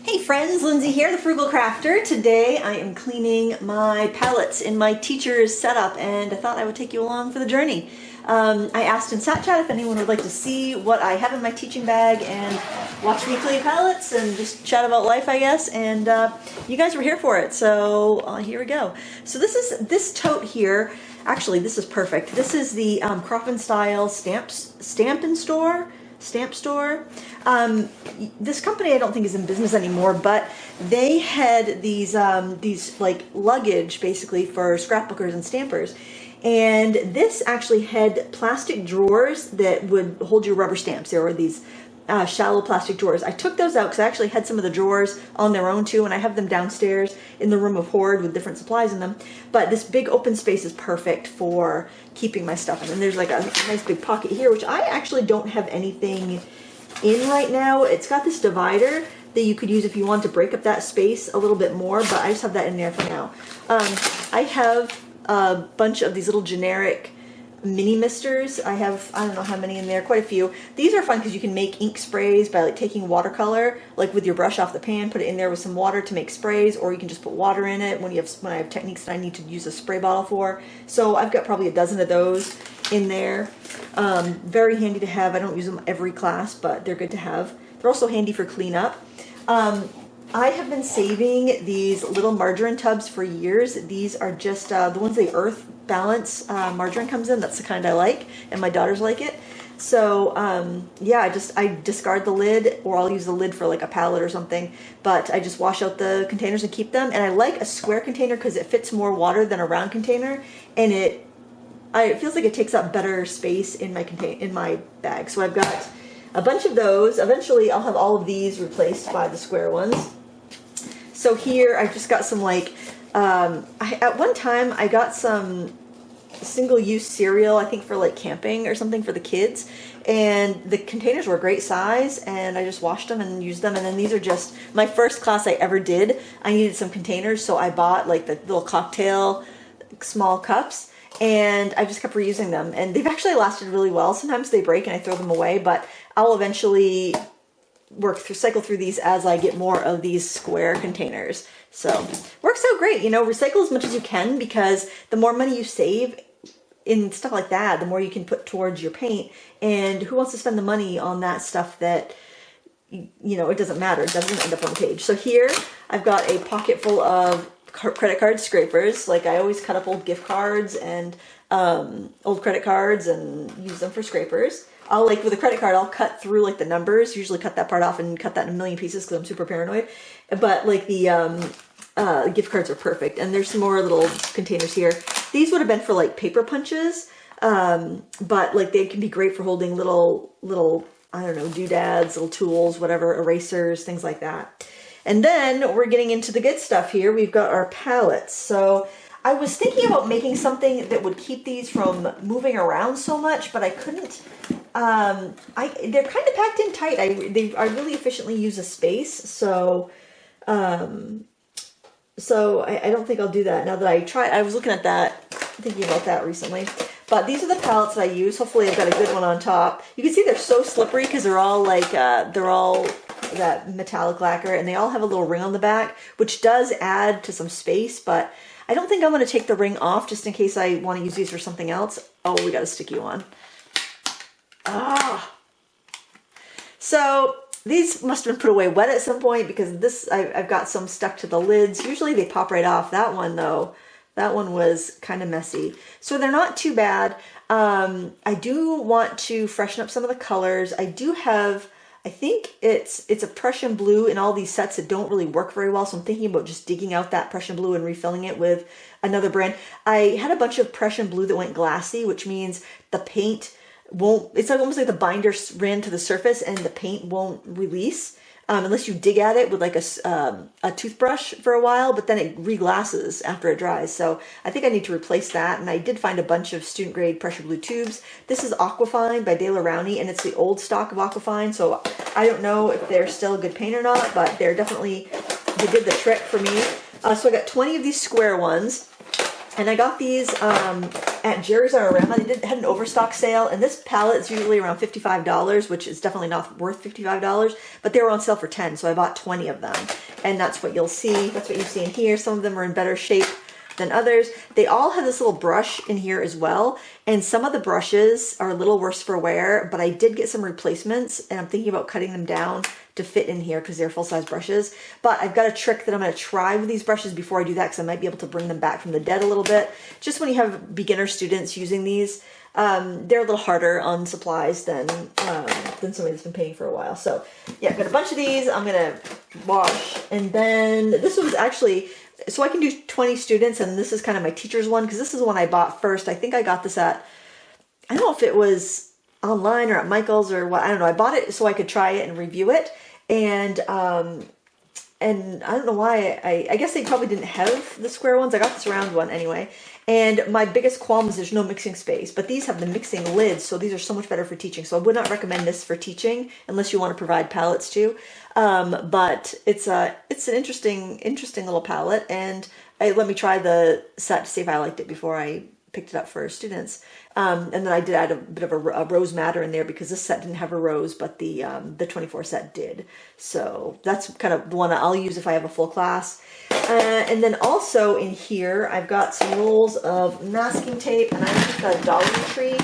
Hey friends, Lindsay here, the Frugal Crafter. Today I am cleaning my palettes in my teacher's setup and I thought I would take you along for the journey. I asked in Sat Chat if anyone would like to see what I have in my teaching bag and watch me clean palettes and just chat about life, I guess, and you guys were here for it, so here we go. So this tote here, actually this is perfect. This is the Crawford Style Stamp Store. This company I don't think is in business anymore, but they had these like luggage basically for scrapbookers and stampers. And this actually had plastic drawers that would hold your rubber stamps. There were these shallow plastic drawers. I took those out because I actually had some of the drawers on their own too, and I have them downstairs in the room of hoard with different supplies in them. But this big open space is perfect for keeping my stuff in. And there's like a nice big pocket here, which I actually don't have anything in right now. It's got this divider that you could use if you want to break up that space a little bit more, but I just have that in there for now. I have a bunch of these little generic mini misters. I don't know how many in there, quite a few. These are fun because you can make ink sprays by like taking watercolor, like with your brush off the pan, put it in there with some water to make sprays, or you can just put water in it when I have techniques that I need to use a spray bottle for. So I've got probably a dozen of those in there. Very handy to have. I don't use them every class, but they're good to have. They're also handy for cleanup. I have been saving these little margarine tubs for years. These are just the ones the Earth Balance margarine comes in. That's the kind I like, and my daughters like it. So yeah, I discard the lid, or I'll use the lid for like a palette or something, but I just wash out the containers and keep them. And I like a square container because it fits more water than a round container, and it feels like it takes up better space in my bag. So I've got a bunch of those. Eventually I'll have all of these replaced by the square ones. So here I've just got some like, at one time I got some single-use cereal, I think for like camping or something for the kids, and the containers were a great size, and I just washed them and used them. And then these are just my first class I ever did. I needed some containers, so I bought like the little cocktail small cups, and I just kept reusing them, and they've actually lasted really well. Sometimes they break and I throw them away, but I'll eventually cycle through these as I get more of these square containers. So works out great, you know, recycle as much as you can, because the more money you save in stuff like that, the more you can put towards your paint. And who wants to spend the money on that stuff that, you know, it doesn't matter, it doesn't end up on the page. So here I've got a pocket full of credit card scrapers. Like I always cut up old gift cards and old credit cards and use them for scrapers. I'll, like with a credit card, I'll cut through like the numbers, usually cut that part off and cut that in a million pieces because I'm super paranoid. But like the gift cards are perfect. And there's some more little containers here. These would have been for like paper punches, but like they can be great for holding little, I don't know, doodads, little tools, whatever, erasers, things like that. And then we're getting into the good stuff here. We've got our palettes. So I was thinking about making something that would keep these from moving around so much, but I couldn't. They're kind of packed in tight. I really efficiently use a space, so I don't think I'll do that now that I tried. I was looking at that, thinking about that recently. But these are the palettes that I use. Hopefully I've got a good one on top. You can see they're so slippery because they're all like, they're all that metallic lacquer, and they all have a little ring on the back, which does add to some space, but I don't think I'm going to take the ring off just in case I want to use these for something else. Oh, we got a sticky one. Ah. So these must have been put away wet at some point, because this, I've got some stuck to the lids. Usually they pop right off. That one though, that one was kind of messy. So they're not too bad. I do want to freshen up some of the colors. I do have, I think it's a Prussian blue in all these sets that don't really work very well, so I'm thinking about just digging out that Prussian blue and refilling it with another brand. I had a bunch of Prussian blue that went glassy, which means the paint won't, it's like almost like the binder ran to the surface and the paint won't release unless you dig at it with like a toothbrush for a while, but then it reglasses after it dries. So I think I need to replace that, and I did find a bunch of student grade pressure blue tubes. This is Aquafine by De La Rowney, and it's the old stock of Aquafine, so I don't know if they're still a good paint or not, but they're definitely, they did the trick for me. So I got 20 of these square ones. And I got these at Jerry's Arylide. They had an overstock sale, and this palette is usually around $55, which is definitely not worth $55, but they were on sale for 10, so I bought 20 of them. And that's what you'll see. That's what you see in here. Some of them are in better shape than others. They all have this little brush in here as well, and some of the brushes are a little worse for wear, but I did get some replacements, and I'm thinking about cutting them down to fit in here because they're full-size brushes. But I've got a trick that I'm going to try with these brushes before I do that, because I might be able to bring them back from the dead a little bit. Just when you have beginner students using these, they're a little harder on supplies than somebody that's been paying for a while. So yeah, I've got a bunch of these I'm going to wash. And then this was actually, so I can do 20 students, and this is kind of my teacher's one, because this is the one I bought first. I think I got this at, I don't know if it was online or at Michael's or what, I don't know. I bought it so I could try it and review it. And I don't know why, I guess they probably didn't have the square ones. I got this round one anyway. And my biggest qualm is there's no mixing space, but these have the mixing lids, so these are so much better for teaching. So I would not recommend this for teaching unless you want to provide palettes too. But it's an interesting little palette, and let me try the set to see if I liked it before I picked it up for students. And then I did add a bit of a rose madder in there because this set didn't have a rose, but the 24 set did. So that's kind of the one I'll use if I have a full class. And then also in here, I've got some rolls of masking tape, and I just got a Dollar Tree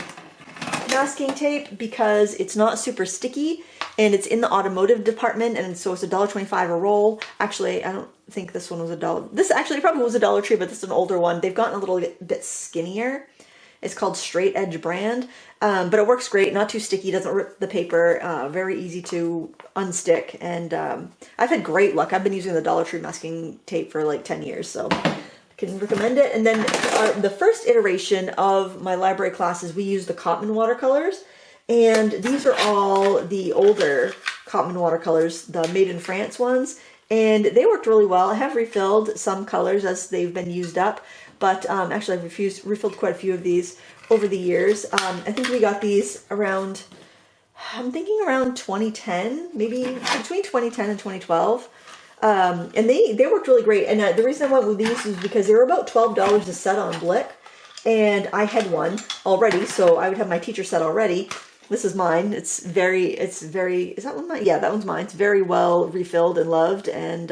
masking tape because it's not super sticky, and it's in the automotive department, and so it's $1.25 a roll. Actually, I don't think this one was $1. This actually probably was a Dollar Tree, but this is an older one. They've gotten a little bit skinnier. It's called Straight Edge brand, but it works great. Not too sticky, doesn't rip the paper, very easy to unstick, and I've had great luck. I've been using the Dollar Tree masking tape for like 10 years, so I can recommend it. And then the first iteration of my library classes, we use the Cotman watercolors, and these are all the older Cotman watercolors, the made in France ones, and they worked really well. I have refilled some colors as they've been used up, but actually I've refilled quite a few of these over the years. I think we got these around, I'm thinking around 2010, maybe between 2010 and 2012. And they worked really great. And the reason I went with these is because they were about $12 a set on Blick, and I had one already, so I would have my teacher set already. This is mine. It's very, is that one mine? Yeah, that one's mine. It's very well refilled and loved. And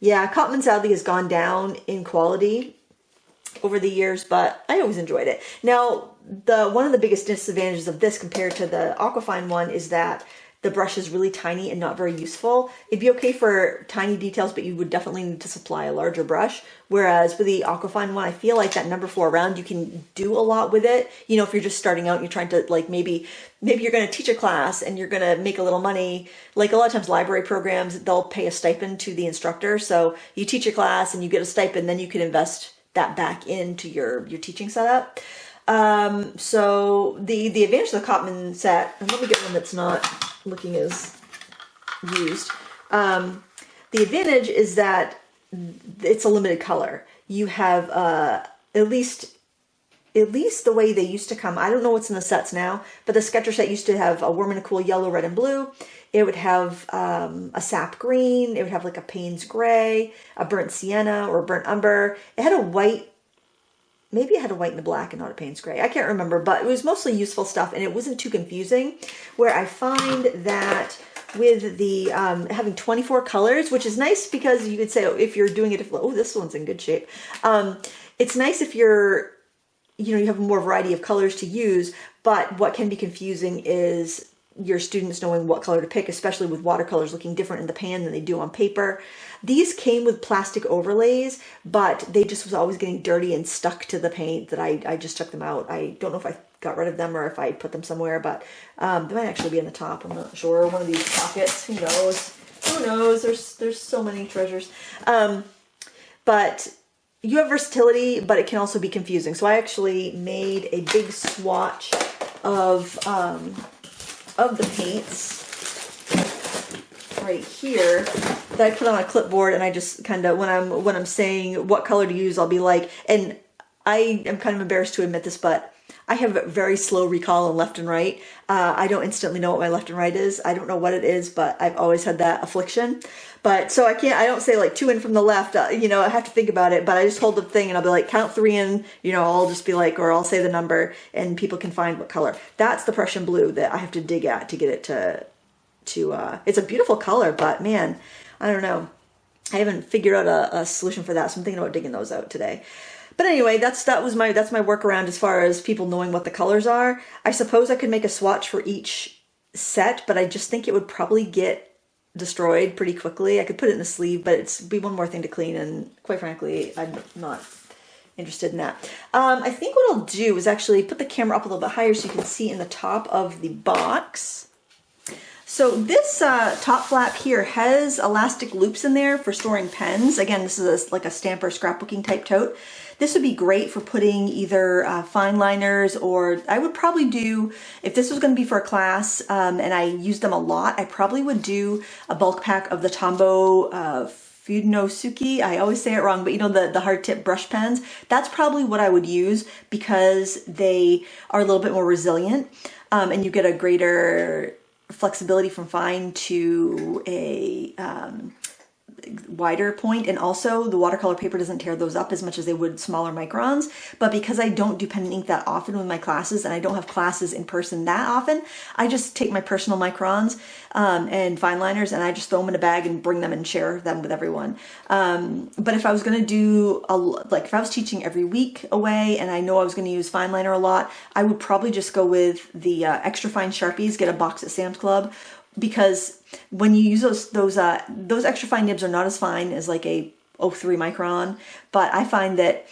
yeah, Cotman sadly has gone down in quality over the years, but I always enjoyed it. Now, one of the biggest disadvantages of this compared to the Aquafine one is that the brush is really tiny and not very useful. It'd be okay for tiny details, but you would definitely need to supply a larger brush. Whereas with the Aquafine one, I feel like that number 4 round, you can do a lot with it. You know, if you're just starting out and you're trying to, like, maybe you're going to teach a class and you're going to make a little money. Like a lot of times library programs, they'll pay a stipend to the instructor. So you teach a class and you get a stipend, then you can invest that back into your teaching setup. So the advantage of the Cotman set, and let me get one that's not looking as used. The advantage is that it's a limited color. You have at least the way they used to come. I don't know what's in the sets now, but the Sketcher set used to have a Warm and a Cool yellow, red, and blue. It would have a Sap Green. It would have like a Payne's Gray, a Burnt Sienna, or a Burnt Umber. It had a white. Maybe it had a white and a black and not a Payne's Gray. I can't remember, but it was mostly useful stuff, and it wasn't too confusing. Where I find that with the having 24 colors, which is nice because you could say, oh, if you're doing it, oh, this one's in good shape. It's nice if you're, you have more variety of colors to use, but what can be confusing is your students knowing what color to pick, especially with watercolors looking different in the pan than they do on paper. These came with plastic overlays, but they just was always getting dirty and stuck to the paint that I just took them out. I don't know if I got rid of them or if I put them somewhere, but they might actually be in the top. I'm not sure. One of these pockets, who knows? Who knows? There's so many treasures. But you have versatility, but it can also be confusing. So I actually made a big swatch of the paints right here that I put on a clipboard, and I just kind of, when I'm saying what color to use, I'll be like, and I am kind of embarrassed to admit this, but I have very slow recall on left and right. I don't instantly know what my left and right is. I don't know what it is, but I've always had that affliction. But so I don't say like 2 in from the left, you know, I have to think about it, but I just hold the thing and I'll be like, count 3 in, you know, I'll just be like, or I'll say the number and people can find what color. That's the Prussian blue that I have to dig at to get it to it's a beautiful color, but man, I don't know. I haven't figured out a solution for that, so I'm thinking about digging those out today. But anyway, that's my workaround as far as people knowing what the colors are. I suppose I could make a swatch for each set, but I just think it would probably get destroyed pretty quickly. I could put it in a sleeve, but it'd be one more thing to clean, and quite frankly, I'm not interested in that. I think what I'll do is actually put the camera up a little bit higher so you can see in the top of the box. So this top flap here has elastic loops in there for storing pens. Again, this is like a stamper scrapbooking type tote. This would be great for putting either fine liners, or I would probably do, if this was going to be for a class and I use them a lot, I probably would do a bulk pack of the Tombow Funosuke. I always say it wrong, but you know, the hard tip brush pens. That's probably what I would use because they are a little bit more resilient and you get a greater flexibility from fine to a wider point, and also the watercolor paper doesn't tear those up as much as they would smaller microns. But because I don't do pen and ink that often with my classes, and I don't have classes in person that often, I just take my personal microns and fine liners and I just throw them in a bag and bring them and share them with everyone. But if I was going to do like if I was teaching every week away and I know I was going to use fine liner a lot, I would probably just go with the extra fine Sharpies, get a box at Sam's Club, because when you use those extra fine nibs are not as fine as like a 0.3 micron, but I find that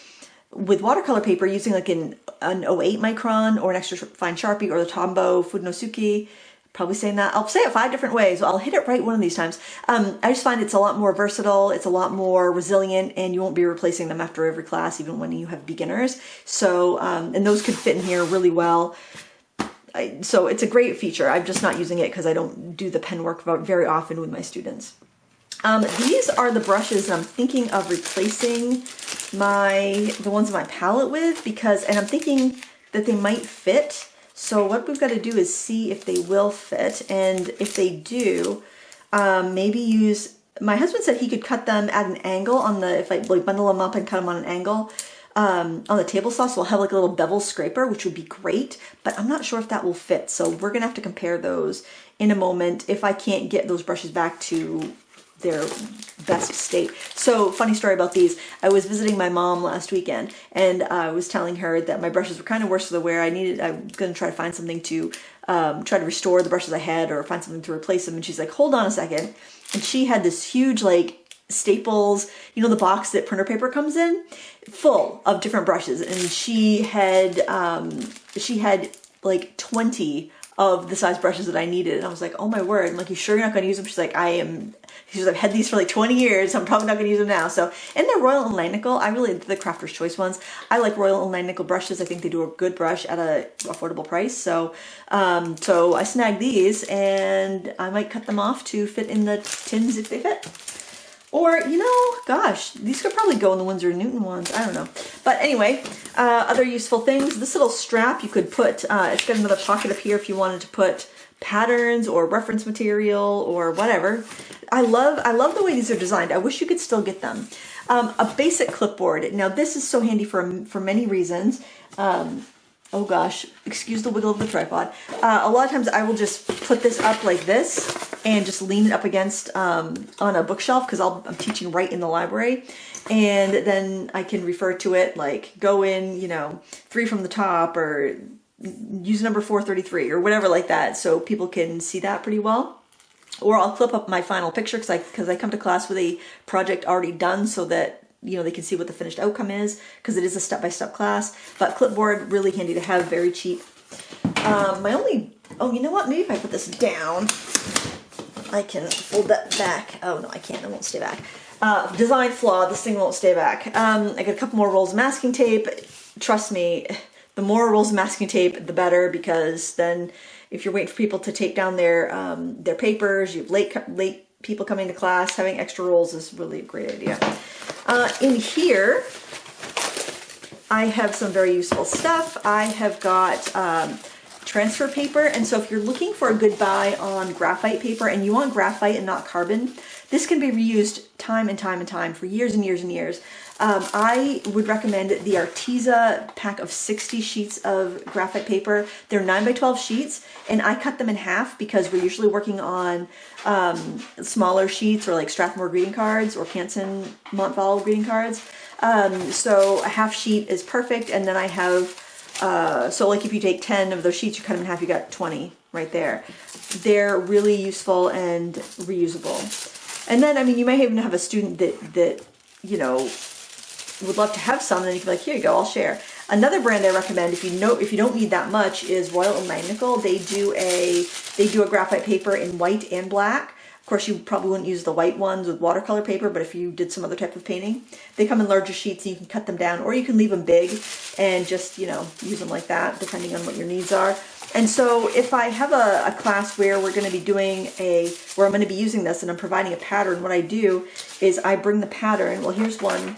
with watercolor paper, using like an 0.8 micron or an extra fine Sharpie or the Tombow Funosuke, probably saying that, I'll say it 5 different ways, I'll hit it right one of these times. I just find it's a lot more versatile, it's a lot more resilient, and you won't be replacing them after every class, even when you have beginners. So, and those could fit in here really well. So it's a great feature. I'm just not using it because I don't do the pen work very often with my students. These are the brushes I'm thinking of replacing the ones in my palette with, and I'm thinking that they might fit. So what we've got to do is see if they will fit, and if they do, maybe use, my husband said he could cut them at an angle if I like bundle them up and cut them on an angle. On the table saw, so I'll have like a little bevel scraper, which would be great, but I'm not sure if that will fit. So we're gonna have to compare those in a moment if I can't get those brushes back to their best state. So funny story about these. I was visiting my mom last weekend and I was telling her that my brushes were kind of worse for the wear. I was gonna try to find something to try to restore the brushes I had or find something to replace them. And she's like, hold on a second. And she had this huge like Staples, you know, the box that printer paper comes in, full of different brushes, and she had like 20 of the size brushes that I needed, and I was like, oh my word. I'm like, you sure you're not going to use them? She's like, I've had these for like 20 years, so I'm probably not going to use them now. So, and they're Royal and Langnickel. The Crafter's Choice ones. I like Royal and Langnickel brushes. I think they do a good brush at a affordable price. So, so I snagged these, and I might cut them off to fit in the tins if they fit. Or, you know, gosh, these could probably go in the Winsor & Newton ones. I don't know. But anyway, other useful things. This little strap you could put, it's got another pocket up here if you wanted to put patterns or reference material or whatever. I love the way these are designed. I wish you could still get them. A basic clipboard. Now, this is so handy for many reasons. Oh gosh, excuse the wiggle of the tripod. A lot of times I will just put this up like this and just lean it up against on a bookshelf because I'm teaching right in the library, and then I can refer to it, like go in, you know, 3 from the top, or use number 433 or whatever like that, so people can see that pretty well. Or I'll clip up my final picture because I come to class with a project already done so that, you know, they can see what the finished outcome is, because it is a step-by-step class. But clipboard, really handy to have, very cheap. Oh, you know what? Maybe if I put this down, I can fold that back. Oh, no, I can't. It won't stay back. Design flaw. This thing won't stay back. I got a couple more rolls of masking tape. Trust me, the more rolls of masking tape, the better, because then if you're waiting for people to take down their papers, you have late people coming to class, having extra rolls is really a great idea. In here, I have some very useful stuff. I have got transfer paper, and so if you're looking for a good buy on graphite paper and you want graphite and not carbon, this can be reused time and time and time for years and years and years. I would recommend the Arteza pack of 60 sheets of graphite paper. They're 9 by 12 sheets, and I cut them in half because we're usually working on smaller sheets or like Strathmore greeting cards or Canson Montval greeting cards. So a half sheet is perfect, and then I have so like if you take 10 of those sheets, you cut them in half, you got 20 right there. They're really useful and reusable. And then, I mean, you might even have a student that you know, would love to have some, and then you can be like, here you go, I'll share. Another brand I recommend, if you don't need that much, is Royal and Magnickel. They do a graphite paper in white and black. Of course, you probably wouldn't use the white ones with watercolor paper, but if you did some other type of painting, they come in larger sheets and you can cut them down, or you can leave them big and just, you know, use them like that, depending on what your needs are. And so if I have a class where we're going to be doing where I'm going to be using this and I'm providing a pattern, what I do is I bring the pattern. Well, here's one.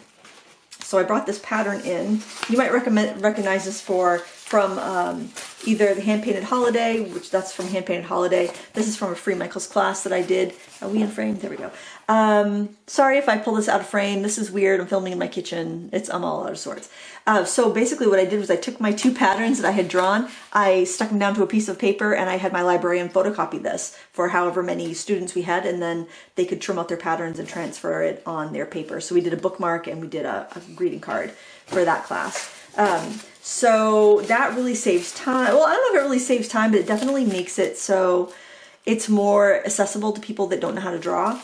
So I brought this pattern in. You might recognize this from either the Hand Painted Holiday, which that's from Hand Painted Holiday. This is from a Free Michaels class that I did. Are we in frame? There we go. Sorry if I pull this out of frame. This is weird. I'm filming in my kitchen. I'm all out of sorts. So basically what I did was I took my 2 patterns that I had drawn, I stuck them down to a piece of paper, and I had my librarian photocopy this for however many students we had, and then they could trim out their patterns and transfer it on their paper. So we did a bookmark and we did a greeting card for that class. So that really saves time. Well, I don't know if it really saves time, but it definitely makes it so it's more accessible to people that don't know how to draw.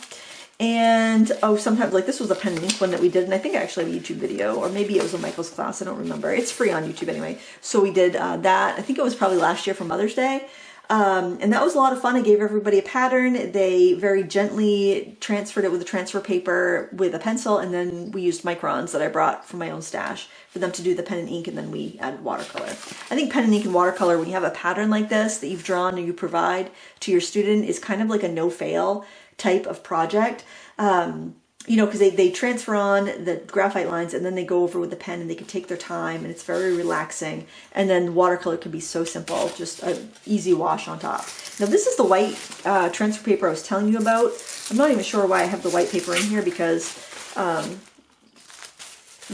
And sometimes, like this was a pen and ink one that we did, and I think I actually have a YouTube video, or maybe it was a Michael's class, I don't remember. It's free on YouTube anyway. So we did that. I think it was probably last year for Mother's Day. And that was a lot of fun. I gave everybody a pattern. They very gently transferred it with a transfer paper with a pencil, and then we used microns that I brought from my own stash for them to do the pen and ink, and then we added watercolor. I think pen and ink and watercolor, when you have a pattern like this that you've drawn and you provide to your student, is kind of like a no-fail type of project. You know, because they transfer on the graphite lines and then they go over with the pen and they can take their time, and it's very relaxing. And then watercolor can be so simple, just an easy wash on top. Now this is the white transfer paper I was telling you about. I'm not even sure why I have the white paper in here, because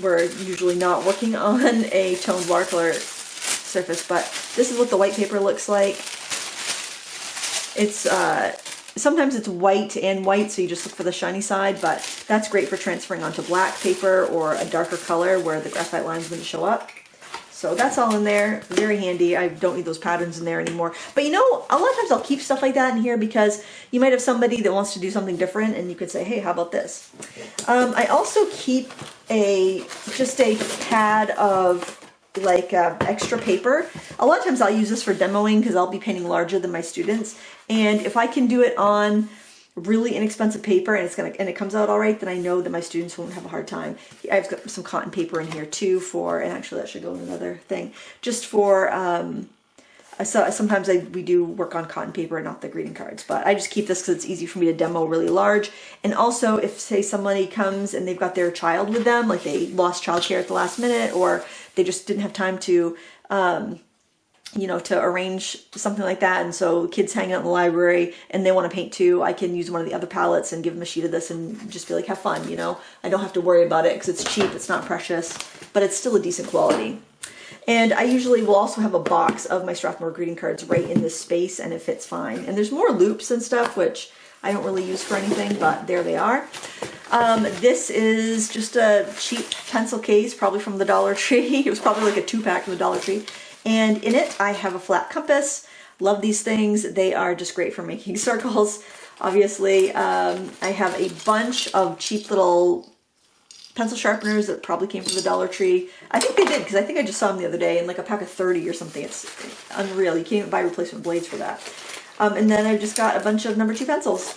we're usually not working on a toned watercolor surface, but this is what the white paper looks like. It's sometimes it's white and white, so you just look for the shiny side, but that's great for transferring onto black paper or a darker color where the graphite lines wouldn't show up. So that's all in there, very handy. I don't need those patterns in there anymore. But you know, a lot of times I'll keep stuff like that in here because you might have somebody that wants to do something different, and you could say, hey, how about this? I also keep just a pad of like extra paper. A lot of times I'll use this for demoing because I'll be painting larger than my students, and if I can do it on really inexpensive paper and it comes out all right, then I know that my students won't have a hard time. I've got some cotton paper in here too and actually that should go in another thing, just for so sometimes we do work on cotton paper and not the greeting cards, but I just keep this because it's easy for me to demo really large. And also, if say somebody comes and they've got their child with them, like they lost childcare at the last minute, or they just didn't have time to you know, to arrange something like that, and so kids hanging out in the library and they want to paint too, I can use one of the other palettes and give them a sheet of this and just be like, have fun, you know. I don't have to worry about it because it's cheap, it's not precious, but it's still a decent quality. And I usually will also have a box of my Strathmore greeting cards right in this space, and it fits fine. And there's more loops and stuff, which I don't really use for anything, but there they are. This is just a cheap pencil case, probably from the Dollar Tree. It was probably like a 2-pack from the Dollar Tree. And in it, I have a flat compass. Love these things. They are just great for making circles. Obviously, I have a bunch of cheap little pencil sharpeners that probably came from the Dollar Tree. I think they did, because I think I just saw them the other day in like a pack of 30 or something. It's unreal. You can't even buy replacement blades for that. And then I've just got a bunch of number 2 pencils.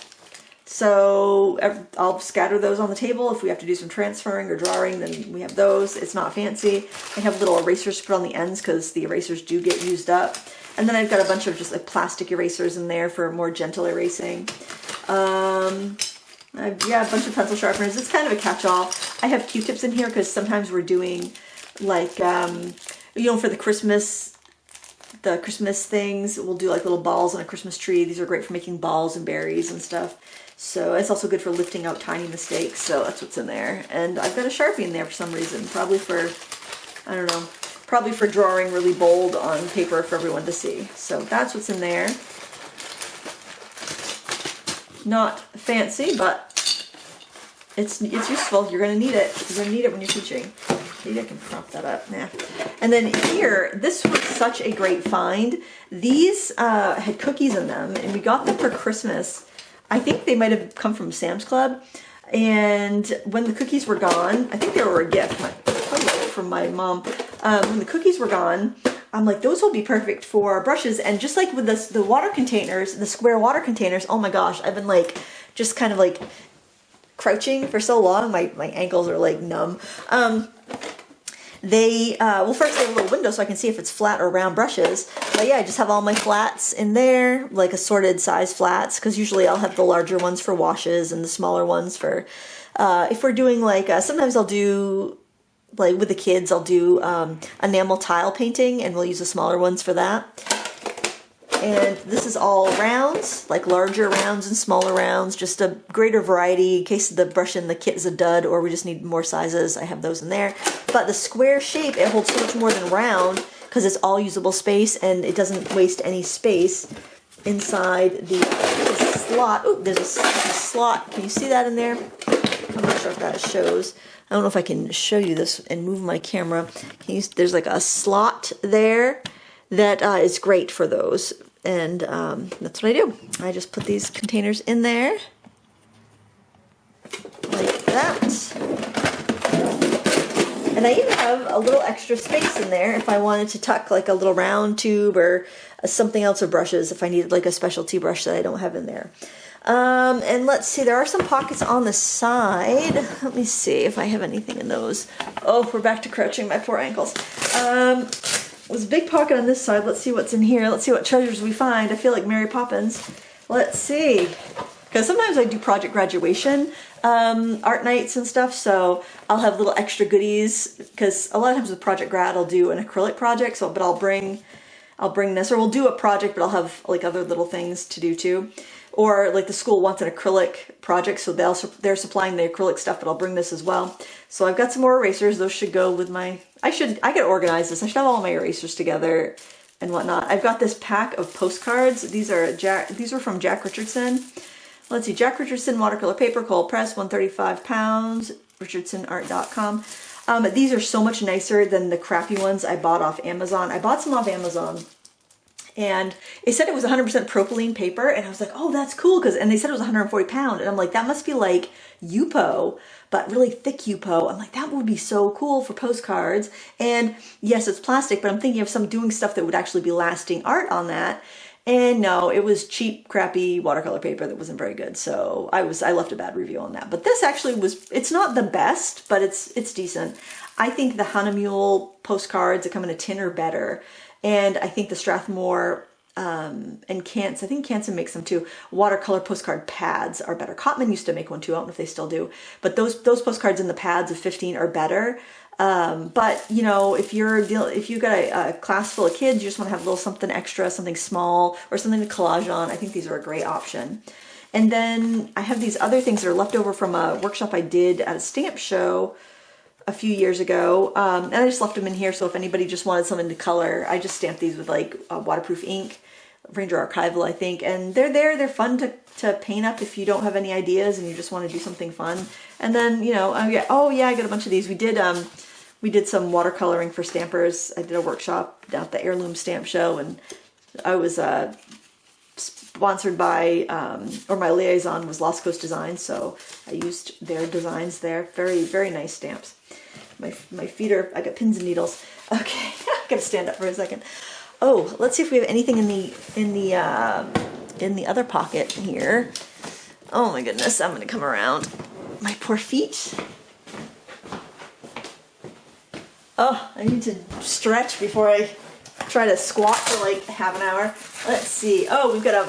So I'll scatter those on the table. If we have to do some transferring or drawing, then we have those. It's not fancy. I have little erasers to put on the ends because the erasers do get used up. And then I've got a bunch of just like plastic erasers in there for more gentle erasing. Yeah, a bunch of pencil sharpeners. It's kind of a catch-all. I have Q-tips in here because sometimes we're doing like, you know, for the Christmas things, we'll do like little balls on a Christmas tree. These are great for making balls and berries and stuff. So it's also good for lifting out tiny mistakes. So that's what's in there. And I've got a Sharpie in there for some reason, probably for, I don't know, probably for drawing really bold on paper for everyone to see. So that's what's in there. Not fancy, but it's useful. You're going to need it. You're going to need it when you're teaching. Maybe I can prop that up. Nah. And then here, this was such a great find. These had cookies in them, and we got them for Christmas. I think they might have come from Sam's Club. And when the cookies were gone, I think they were a gift from my mom. When the cookies were gone, I'm like, those will be perfect for brushes. And just like with the water containers, the square water containers, oh my gosh, I've been like, just kind of like crouching for so long. My ankles are like numb. Well, first they have a little window so I can see if it's flat or round brushes. But yeah, I just have all my flats in there, like assorted size flats, because usually I'll have the larger ones for washes and the smaller ones for, if we're doing like, sometimes I'll do, like with the kids, I'll do enamel tile painting, and we'll use the smaller ones for that. And this is all rounds, like larger rounds and smaller rounds, just a greater variety in case the brush in the kit is a dud or we just need more sizes. I have those in there. But the square shape, it holds so much more than round because it's all usable space and it doesn't waste any space inside the slot. Oh, there's a slot. Can you see that in there? I'm not sure if that shows. I don't know if I can show you this and move my camera. There's like a slot there that is great for those. And that's what I do. I just put these containers in there like that. And I even have a little extra space in there if I wanted to tuck like a little round tube or something else of brushes, if I needed like a specialty brush that I don't have in there. And let's see, there are some pockets on the side. Let me see if I have anything in those. Oh, we're back to crouching, my poor ankles. There's a big pocket on this side. Let's see what's in here. Let's see what treasures we find. I feel like Mary Poppins. Let's see. Because sometimes I do project graduation art nights and stuff, so I'll have little extra goodies. Because a lot of times with project grad, I'll do an acrylic project. But I'll bring this, or we'll do a project, but I'll have like other little things to do too. Or like the school wants an acrylic project, so they're supplying the acrylic stuff, but I'll bring this as well. So I've got some more erasers. Those should go with my, I could organize this. I should have all my erasers together and whatnot. I've got this pack of postcards. These are from Jack Richardson. Let's see, Jack Richardson watercolor paper, cold press, 135 pounds, richardsonart.com. These are so much nicer than the crappy ones I bought off Amazon. I bought some off Amazon. And it said it was 100% propylene paper, and I was like, oh, that's cool, and they said it was 140 pound, and I'm like, that must be like Yupo, but really thick Yupo. I'm like, that would be so cool for postcards. And yes, it's plastic, but I'm thinking of doing stuff that would actually be lasting art on that. And no, it was cheap, crappy watercolor paper that wasn't very good. So I left a bad review on that. But this actually it's not the best, but it's decent. I think the Hahnemühle postcards that come in a tin are better. And I think the Strathmore and Canson, I think Canson makes them too, watercolor postcard pads are better. Cotman used to make one too, I don't know if they still do. But those postcards in the pads of 15 are better. But you know, if you've got a class full of kids, you just want to have a little something extra, something small, or something to collage on, I think these are a great option. And then I have these other things that are left over from a workshop I did at a stamp show a few years ago, and I just left them in here, so if anybody just wanted something to color, I just stamped these with like waterproof ink, Ranger Archival, I think, and they're fun to paint up if you don't have any ideas and you just want to do something fun. And then, you know, I got a bunch of these. We did some watercoloring for stampers. I did a workshop down at the Heirloom Stamp Show, and I was sponsored by, or my liaison was Lost Coast Designs, so I used their designs there. Very, very nice stamps. My feet I got pins and needles. Okay, I gotta stand up for a second. Oh, let's see if we have anything in the other pocket here. Oh my goodness, I'm gonna come around. My poor feet. Oh, I need to stretch before I try to squat for like half an hour. Let's see. Oh, we've got a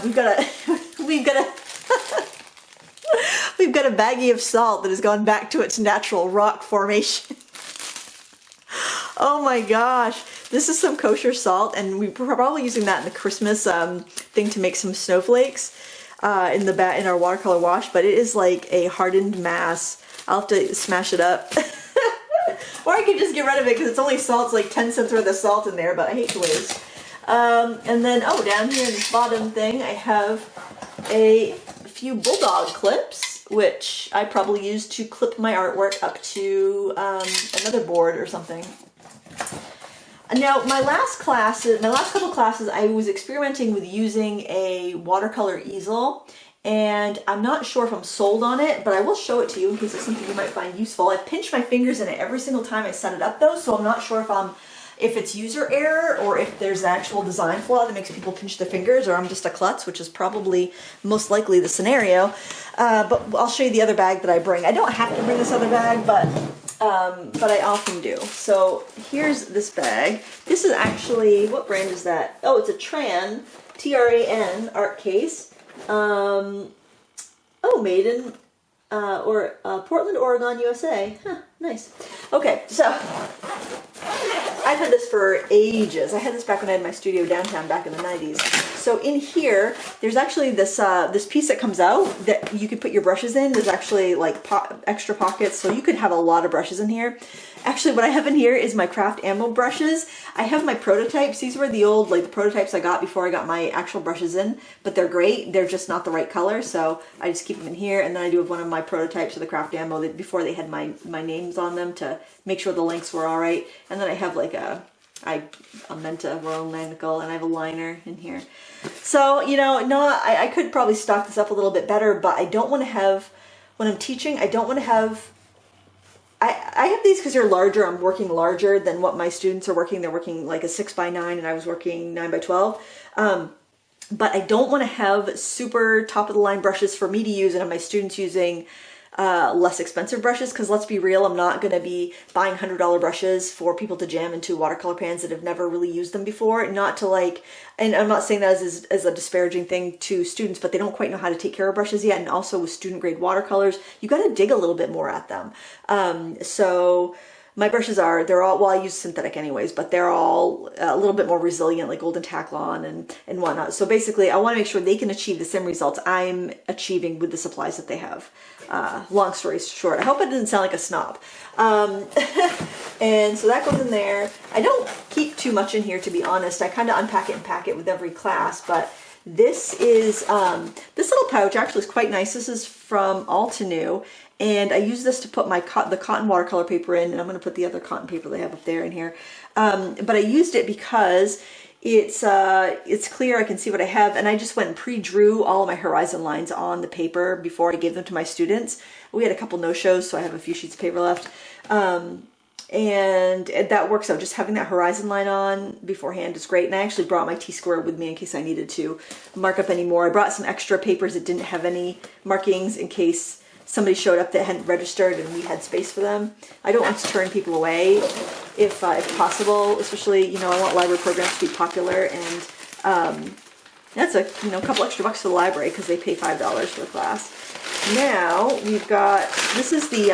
baggie of salt that has gone back to its natural rock formation. Oh my gosh, this is some kosher salt, and we're probably using that in the Christmas thing to make some snowflakes in our watercolor wash. But it is like a hardened mass. I'll have to smash it up, or I could just get rid of it because it's only salt. It's like 10 cents worth of salt in there, but I hate to waste. And then down here in this bottom thing, I have a few bulldog clips, which I probably use to clip my artwork up to another board or something. Now, my last couple classes, I was experimenting with using a watercolor easel, and I'm not sure if I'm sold on it, but I will show it to you in case it's something you might find useful. I pinch my fingers in it every single time I set it up, though, so I'm not sure if it's user error or if there's an actual design flaw that makes people pinch their fingers, or I'm just a klutz, which is probably most likely the scenario. But I'll show you the other bag that I bring. I don't have to bring this other bag, but I often do. So here's this bag. This is actually, what brand is that? Oh, it's a Tran, T-R-A-N art case. Made in Portland, Oregon, USA. Huh, nice. Okay, so I've had this for ages. I had this back when I had my studio downtown back in the 90s. So in here, there's actually this piece that comes out that you could put your brushes in. There's actually like extra pockets, so you could have a lot of brushes in here. Actually, what I have in here is my craft ammo brushes. I have my prototypes. These were the old, the prototypes I got before I got my actual brushes in, but they're great. They're just not the right color, so I just keep them in here. And then I do have one of my prototypes of the craft ammo that before they had my names on them to make sure the lengths were all right. And then I have like a Menta Rowan Lanicle, and I have a liner in here. So, I could probably stock this up a little bit better, but I don't want to have, when I'm teaching, I don't want to have, I have these because they're larger. I'm working larger than what my students are working. They're working like a 6x9, and I was working 9x12. But I don't want to have super top of the line brushes for me to use and have my students using less expensive brushes, because let's be real, I'm not going to be buying $100 brushes for people to jam into watercolor pans that have never really used them before. Not to and I'm not saying that as a disparaging thing to students, but they don't quite know how to take care of brushes yet. And also with student grade watercolors, you got to dig a little bit more at them. So my brushes they're all, well, I use synthetic anyways, but they're all a little bit more resilient, like Golden Taklon and whatnot. So basically, I want to make sure they can achieve the same results I'm achieving with the supplies that they have. Long story short, I hope it didn't sound like a snob. And so that goes in there. I don't keep too much in here, to be honest. I kind of unpack it and pack it with every class, but this is, this little pouch actually is quite nice. This is from Altenew, and I use this to put the cotton watercolor paper in, and I'm going to put the other cotton paper they have up there in here. But I used it because it's clear, I can see what I have, and I just went and pre-drew all of my horizon lines on the paper before I gave them to my students. We had a couple no-shows, so I have a few sheets of paper left. And that works out. Just having that horizon line on beforehand is great. And I actually brought my T-square with me in case I needed to mark up any more. I brought some extra papers that didn't have any markings in case somebody showed up that hadn't registered and we had space for them. I don't want to turn people away if possible, especially, I want library programs to be popular, and that's a couple extra bucks to the library because they pay $5 for the class. Now we've got, this is the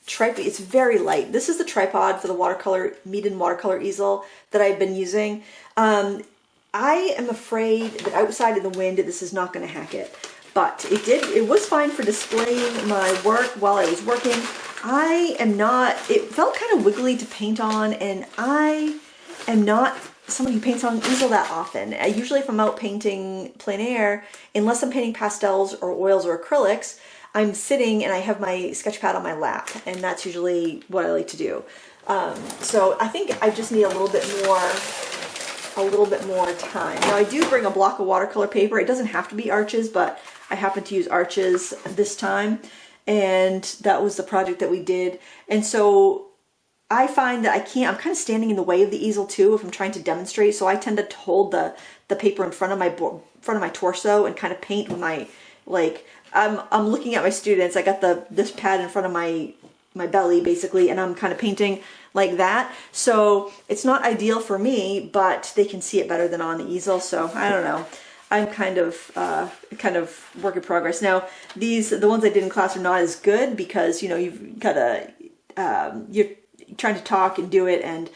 tripod. It's very light. This is the tripod for the watercolor easel that I've been using. I am afraid that outside in the wind, this is not going to hack it. But it was fine for displaying my work while I was working. It felt kind of wiggly to paint on, and I am not somebody who paints on an easel that often. Usually if I'm out painting plein air, unless I'm painting pastels or oils or acrylics, I'm sitting and I have my sketch pad on my lap, and that's usually what I like to do. So I think I just need a little bit more time. Now I do bring a block of watercolor paper. It doesn't have to be Arches, but I happen to use Arches this time, and that was the project that we did. And so I find that I'm kind of standing in the way of the easel too if I'm trying to demonstrate. So I tend to hold the paper in front of my torso and kind of paint with my, I'm looking at my students. I got this pad in front of my belly basically, and I'm kind of painting like that. So it's not ideal for me, but they can see it better than on the easel. So I don't know. I'm kind of work in progress. Now the ones I did in class are not as good because you've got to you're trying to talk and do it and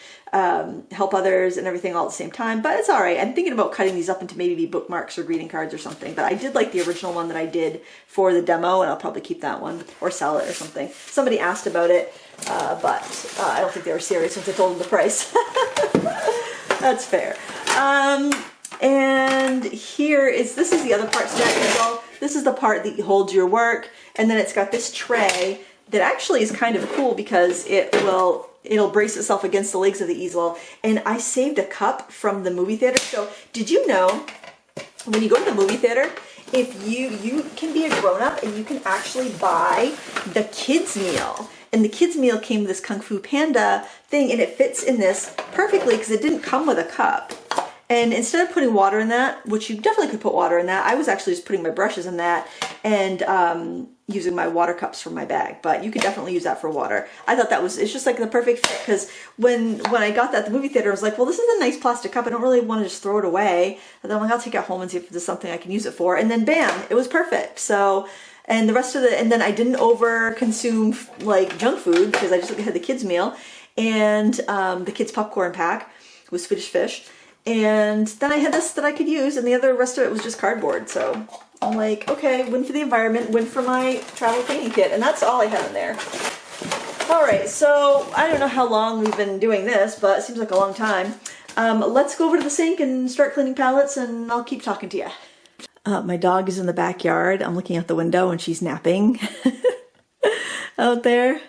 help others and everything all at the same time, but it's all right. I'm thinking about cutting these up into maybe bookmarks or greeting cards or something, but I did like the original one that I did for the demo, and I'll probably keep that one or sell it or something. Somebody asked about it, but I don't think they were serious once I told them the price. That's fair. And this is the other part to that easel. This is the part that holds your work, and then it's got this tray that actually is kind of cool because it'll brace itself against the legs of the easel. And I saved a cup from the movie theater. So did you know when you go to the movie theater, if you can be a grown-up and you can actually buy the kids meal. And the kids meal came with this Kung Fu Panda thing, and it fits in this perfectly because it didn't come with a cup. And instead of putting water in that, which you definitely could put water in that, I was actually just putting my brushes in that and using my water cups from my bag. But you could definitely use that for water. I thought it's just like the perfect fit, because when I got that at the movie theater, I was like, well, this is a nice plastic cup. I don't really want to just throw it away. And then I'm like, I'll take it home and see if there's something I can use it for. And then bam, it was perfect. So, and the rest of and then I didn't over consume like junk food because I just had the kids meal and the kids popcorn pack with Swedish fish. And then I had this that I could use, and the rest of it was just cardboard. So I'm like, okay, win for the environment, win for my travel cleaning kit, and that's all I have in there. All right, so I don't know how long we've been doing this, but it seems like a long time. Let's go over to the sink and start cleaning palettes, and I'll keep talking to you. My dog is in the backyard. I'm looking out the window, and she's napping out there.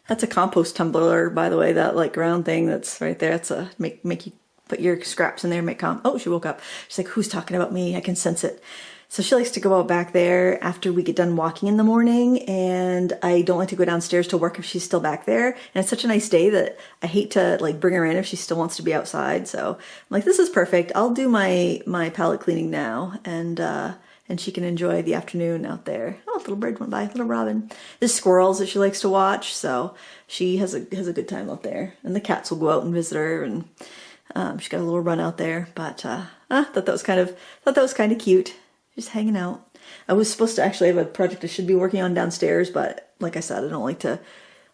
That's a compost tumbler, by the way, that like round thing that's right there. It's a make you put your scraps in there and make oh, she woke up. She's like, who's talking about me? I can sense it. So she likes to go out back there after we get done walking in the morning, and I don't like to go downstairs to work if she's still back there. And it's such a nice day that I hate to like bring her in if she still wants to be outside. So I'm like, this is perfect. I'll do my palette cleaning now, and she can enjoy the afternoon out there. Oh, little bird went by, little robin. There's squirrels that she likes to watch, so she has a good time out there. And the cats will go out and visit her, and she's got a little run out there. But thought that was kind of cute. Just hanging out. I was supposed to actually have a project I should be working on downstairs, but like I said, I don't like to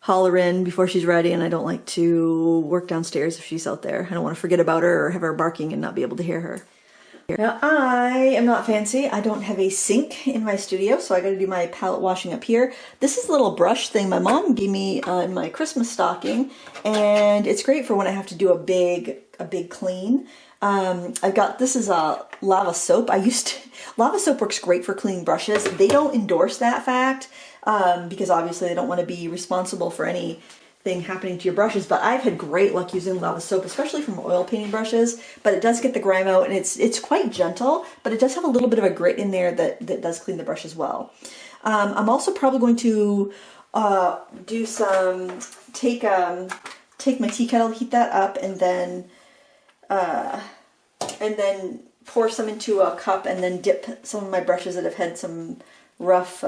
haul her in before she's ready, and I don't like to work downstairs if she's out there. I don't want to forget about her or have her barking and not be able to hear her. Now, I am not fancy. I don't have a sink in my studio, so I got to do my palette washing up here. This is a little brush thing my mom gave me in my Christmas stocking, and it's great for when I have to do a big clean. This is a lava soap. Lava soap works great for cleaning brushes. They don't endorse that fact because obviously they don't want to be responsible for anything happening to your brushes, but I've had great luck using lava soap, especially from oil painting brushes. But it does get the grime out, and it's quite gentle, but it does have a little bit of a grit in there that does clean the brush as well. I'm also probably going to take my tea kettle, heat that up, and then pour some into a cup, and then dip some of my brushes that have had some rough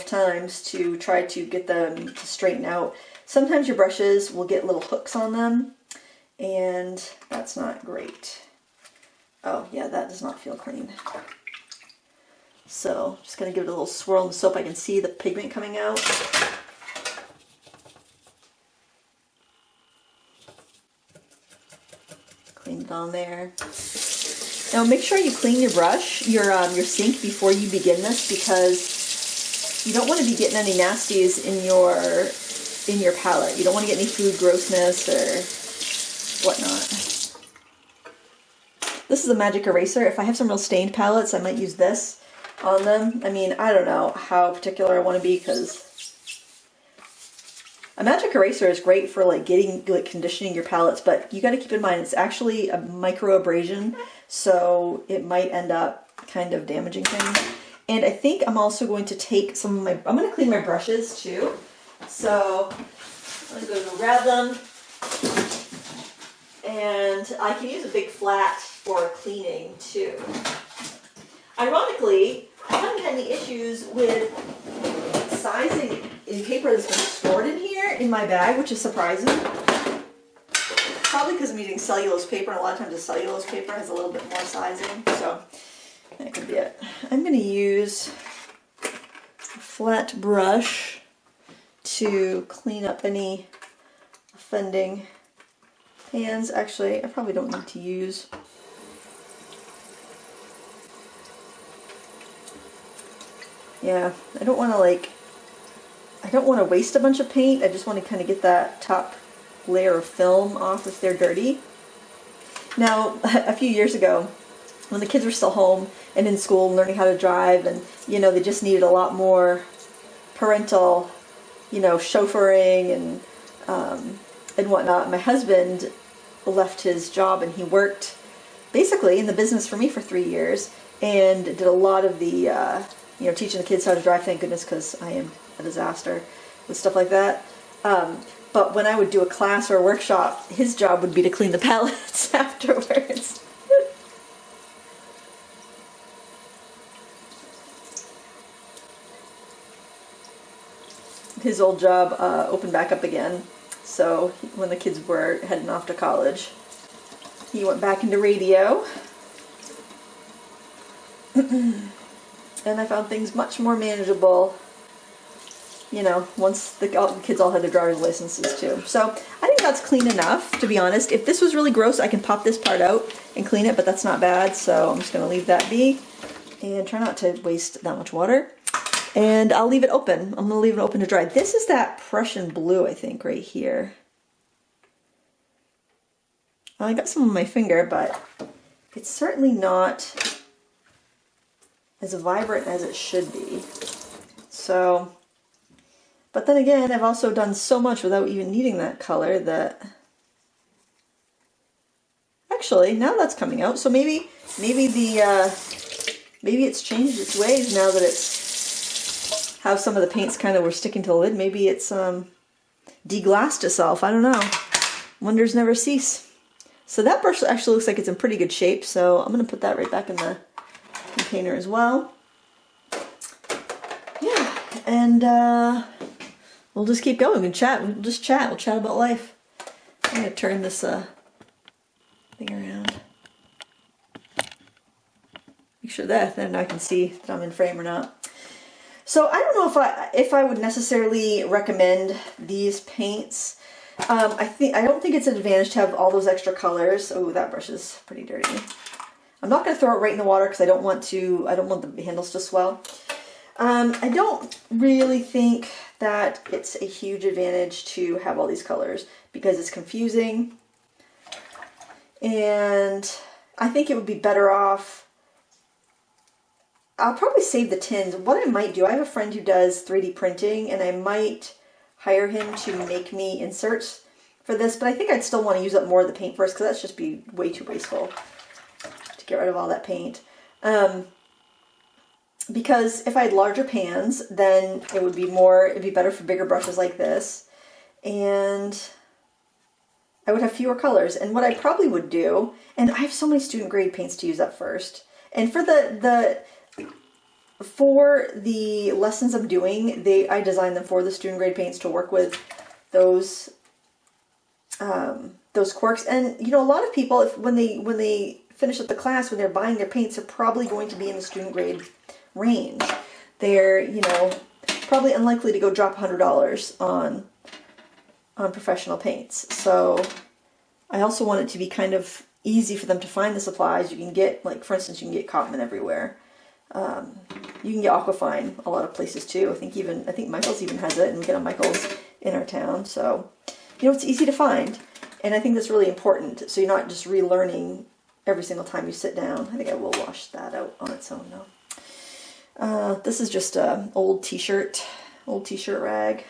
times to try to get them to straighten out. Sometimes your brushes will get little hooks on them, and that's not great. Oh yeah, that does not feel clean. So just gonna give it a little swirl in the soap. I can see the pigment coming out. Clean it on there. Now make sure you clean your brush, your sink before you begin this, because you don't want to be getting any nasties in your palette. You don't want to get any food grossness or whatnot. This is a magic eraser. If I have some real stained palettes, I might use this on them. I mean, I don't know how particular I want to be, because a magic eraser is great for like conditioning your palettes, but you got to keep in mind it's actually a micro abrasion, so it might end up kind of damaging things. And I think I'm also going to take I'm going to clean my brushes too. So I'm going to go grab them, and I can use a big flat for cleaning too. Ironically, I haven't had any issues with sizing in paper that's been stored in here in my bag, which is surprising. Probably because I'm using cellulose paper, and a lot of times the cellulose paper has a little bit more sizing, so that could be it. I'm going to use a flat brush to clean up any offending pans. Actually, I probably don't need to use. Yeah, I don't want to waste a bunch of paint. I just want to kind of get that top layer of film off if they're dirty. Now, a few years ago, when the kids were still home and in school learning how to drive, and you know, they just needed a lot more parental, you know, chauffeuring and whatnot. My husband left his job and he worked basically in the business for me for 3 years and did a lot of the you know, teaching the kids how to drive. Thank goodness, because I am a disaster with stuff like that. But when I would do a class or a workshop, his job would be to clean the pallets afterwards. His old job opened back up again, so when the kids were heading off to college, he went back into radio. And I found things much more manageable, you know, once the kids all had their driver's licenses too. So I think that's clean enough, to be honest. If this was really gross, I can pop this part out and clean it, but that's not bad, so I'm just going to leave that be and try not to waste that much water. And I'll leave it open. I'm going to leave it open to dry. This is that Prussian blue, I think, right here. I got some on my finger, but it's certainly not as vibrant as it should be. So, but then again, I've also done so much without even needing that color that actually now that's coming out. So maybe it's changed its ways now that it's how some of the paints kind of were sticking to the lid. Maybe it's deglassed itself. I don't know. Wonders never cease. So that brush actually looks like it's in pretty good shape. So I'm going to put that right back in the container as well. Yeah, and we'll just keep going and chat. We'll just chat. We'll chat about life. I'm going to turn this thing around. Make sure that then I can see that I'm in frame or not. So I don't know if I would necessarily recommend these paints. I don't think it's an advantage to have all those extra colors. Oh, that brush is pretty dirty. I'm not going to throw it right in the water because I don't want the handles to swell. I don't really think that it's a huge advantage to have all these colors because it's confusing. And I think it would be better off. I'll probably save the tins. What I might do, I have a friend who does 3D printing and I might hire him to make me inserts for this, but I think I'd still want to use up more of the paint first because that's just be way too wasteful. Get rid of all that paint. Because if I had larger pans, then it'd be better for bigger brushes like this. And I would have fewer colors. And what I probably would do, and I have so many student grade paints to use up first. And for the lessons I'm doing, I designed them for the student grade paints to work with those quirks. And you know, a lot of people, when they finish up the class, when they're buying their paints, they're probably going to be in the student grade range. They're, you know, probably unlikely to go drop $100 on professional paints. So I also want it to be kind of easy for them to find the supplies. You can get, like, for instance, you can get Cotman everywhere. You can get Aquafine a lot of places too. I think Michael's even has it, and we get a Michael's in our town. So, you know, it's easy to find. And I think that's really important. So you're not just relearning every single time you sit down. I think I will wash that out on its own now. This is just an old t-shirt rag.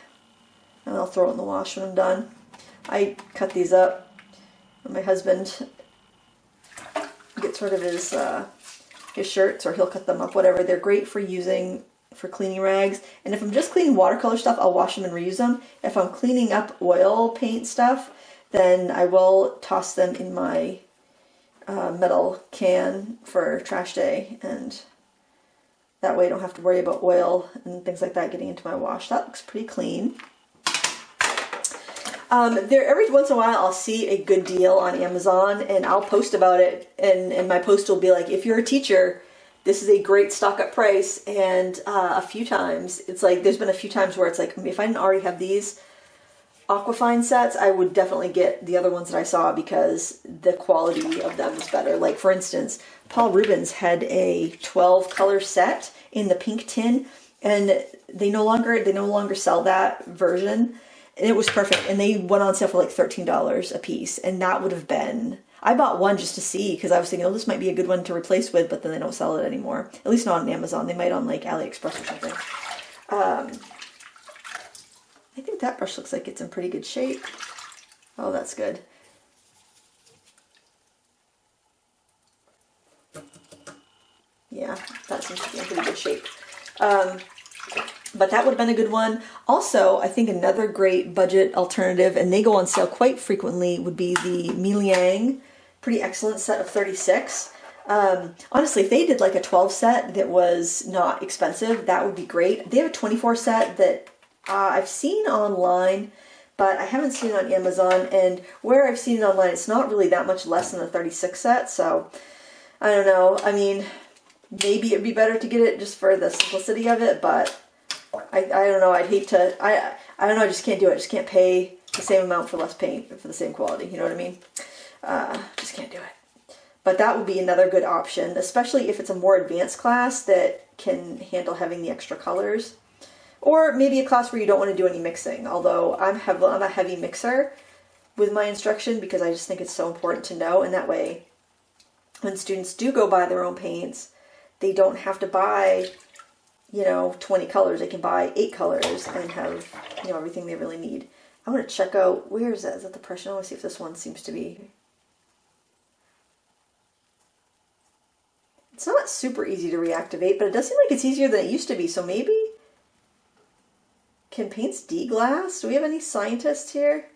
And I'll throw it in the wash when I'm done. I cut these up. My husband gets rid of his shirts, or he'll cut them up, whatever. They're great for using for cleaning rags. And if I'm just cleaning watercolor stuff, I'll wash them and reuse them. If I'm cleaning up oil paint stuff, then I will toss them in my metal can for trash day, and that way I don't have to worry about oil and things like that getting into my wash. That looks pretty clean. Every once in a while I'll see a good deal on Amazon and I'll post about it, and my post will be like, if you're a teacher, this is a great stock up price. And a few times, it's like, there's been a few times where it's like, if I didn't already have these Aquafine sets, I would definitely get the other ones that I saw because the quality of them is better. Like for instance, Paul Rubens had a 12 color set in the pink tin, and they no longer sell that version. And it was perfect, and they went on sale for like $13 a piece, and that would have been, I bought one just to see because I was thinking, oh, this might be a good one to replace with, but then they don't sell it anymore. At least not on Amazon. They might on like AliExpress or something. I think that brush looks like it's in pretty good shape. Oh, that's good. Yeah, that seems to be in pretty good shape. But that would have been a good one. Also, I think another great budget alternative, and they go on sale quite frequently, would be the Miliang Pretty Excellent set of 36. Honestly, if they did like a 12 set that was not expensive, that would be great. They have a 24 set that I've seen online, but I haven't seen it on Amazon, and where I've seen it online, it's not really that much less than a 36 set, so I don't know. I mean, maybe it'd be better to get it just for the simplicity of it, but I don't know. I'd hate to, I don't know, I just can't do it. I just can't pay the same amount for less paint for the same quality, you know what I mean? Just can't do it. But that would be another good option, especially if it's a more advanced class that can handle having the extra colors. Or maybe a class where you don't want to do any mixing, although I'm a heavy mixer with my instruction because I just think it's so important to know, and that way when students do go buy their own paints, they don't have to buy, 20 colors. They can buy 8 colors and have, everything they really need. I want to check out, where is that? Is that the pressure? I want to see if this one seems to be. It's not super easy to reactivate, but it does seem like it's easier than it used to be, so maybe. Can paints deglass? Do we have any scientists here?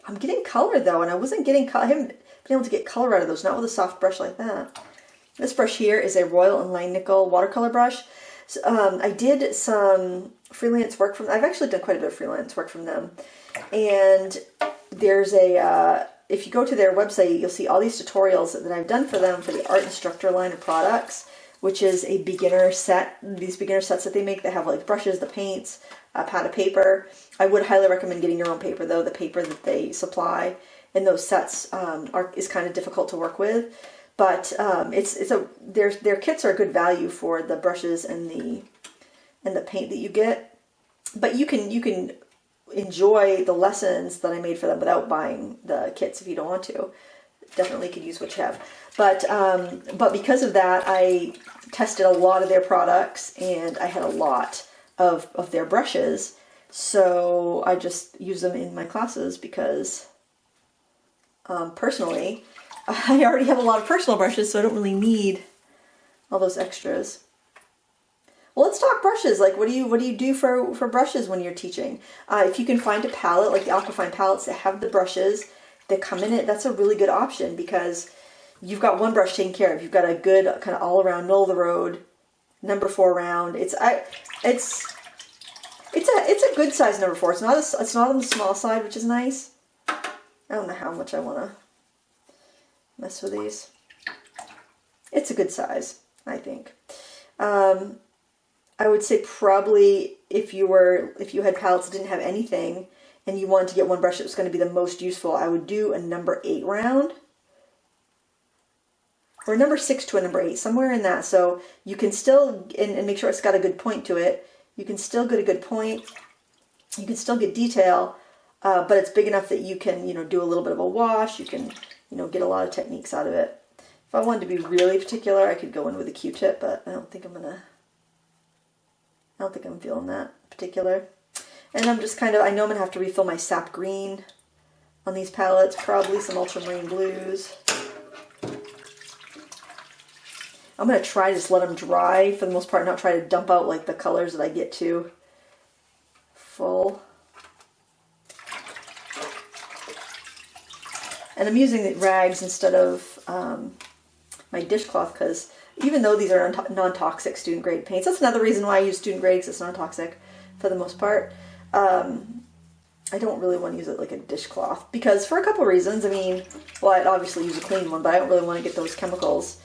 I'm getting color though, and I wasn't getting color. I haven't been able to get color out of those, not with a soft brush like that. This brush here is a Royal and Line Nickel watercolor brush. So, I did some freelance work from, I've actually done quite a bit of freelance work from them. And there's a, if you go to their website, you'll see all these tutorials that I've done for them for the art instructor line of products, which is a beginner set, these beginner sets that they make that have like brushes, the paints, a pad of paper. I would highly recommend getting your own paper though. The paper that they supply in those sets is kind of difficult to work with, but their kits are good value for the brushes and the paint that you get. But you can enjoy the lessons that I made for them without buying the kits if you don't want to. Definitely could use what you have. But because of that, I tested a lot of their products and I had a lot of their brushes, so I just use them in my classes because personally I already have a lot of personal brushes, so I don't really need all those extras. Well, let's talk brushes. Like, what do you do for brushes when you're teaching? If you can find a palette, like the Aquafine palettes that have the brushes that come in it, that's a really good option because you've got one brush taken care of. You've got a good kind of all around middle of the road number 4 round. It's a good size number 4. It's not on the small side, which is nice. I don't know how much I want to mess with these. It's a good size, I think. I would say probably if you had palettes that didn't have anything and you wanted to get one brush that was going to be the most useful, I would do a number 8 round. Or a number 6 to a number 8, somewhere in that. So you can still, and make sure it's got a good point to it. You can still get a good point. You can still get detail, but it's big enough that you can, do a little bit of a wash. You can, get a lot of techniques out of it. If I wanted to be really particular, I could go in with a Q-tip, but I don't think I'm feeling that particular. And I'm just I know I'm going to have to refill my Sap Green on these palettes, probably some Ultramarine blues. I'm going to try to just let them dry for the most part, not try to dump out like the colors that I get too full. And I'm using the rags instead of my dishcloth because even though these are non-toxic student grade paints, that's another reason why I use student grade, because it's non-toxic for the most part. I don't really want to use it like a dishcloth because for a couple of reasons. I mean, well, I'd obviously use a clean one, but I don't really want to get those chemicals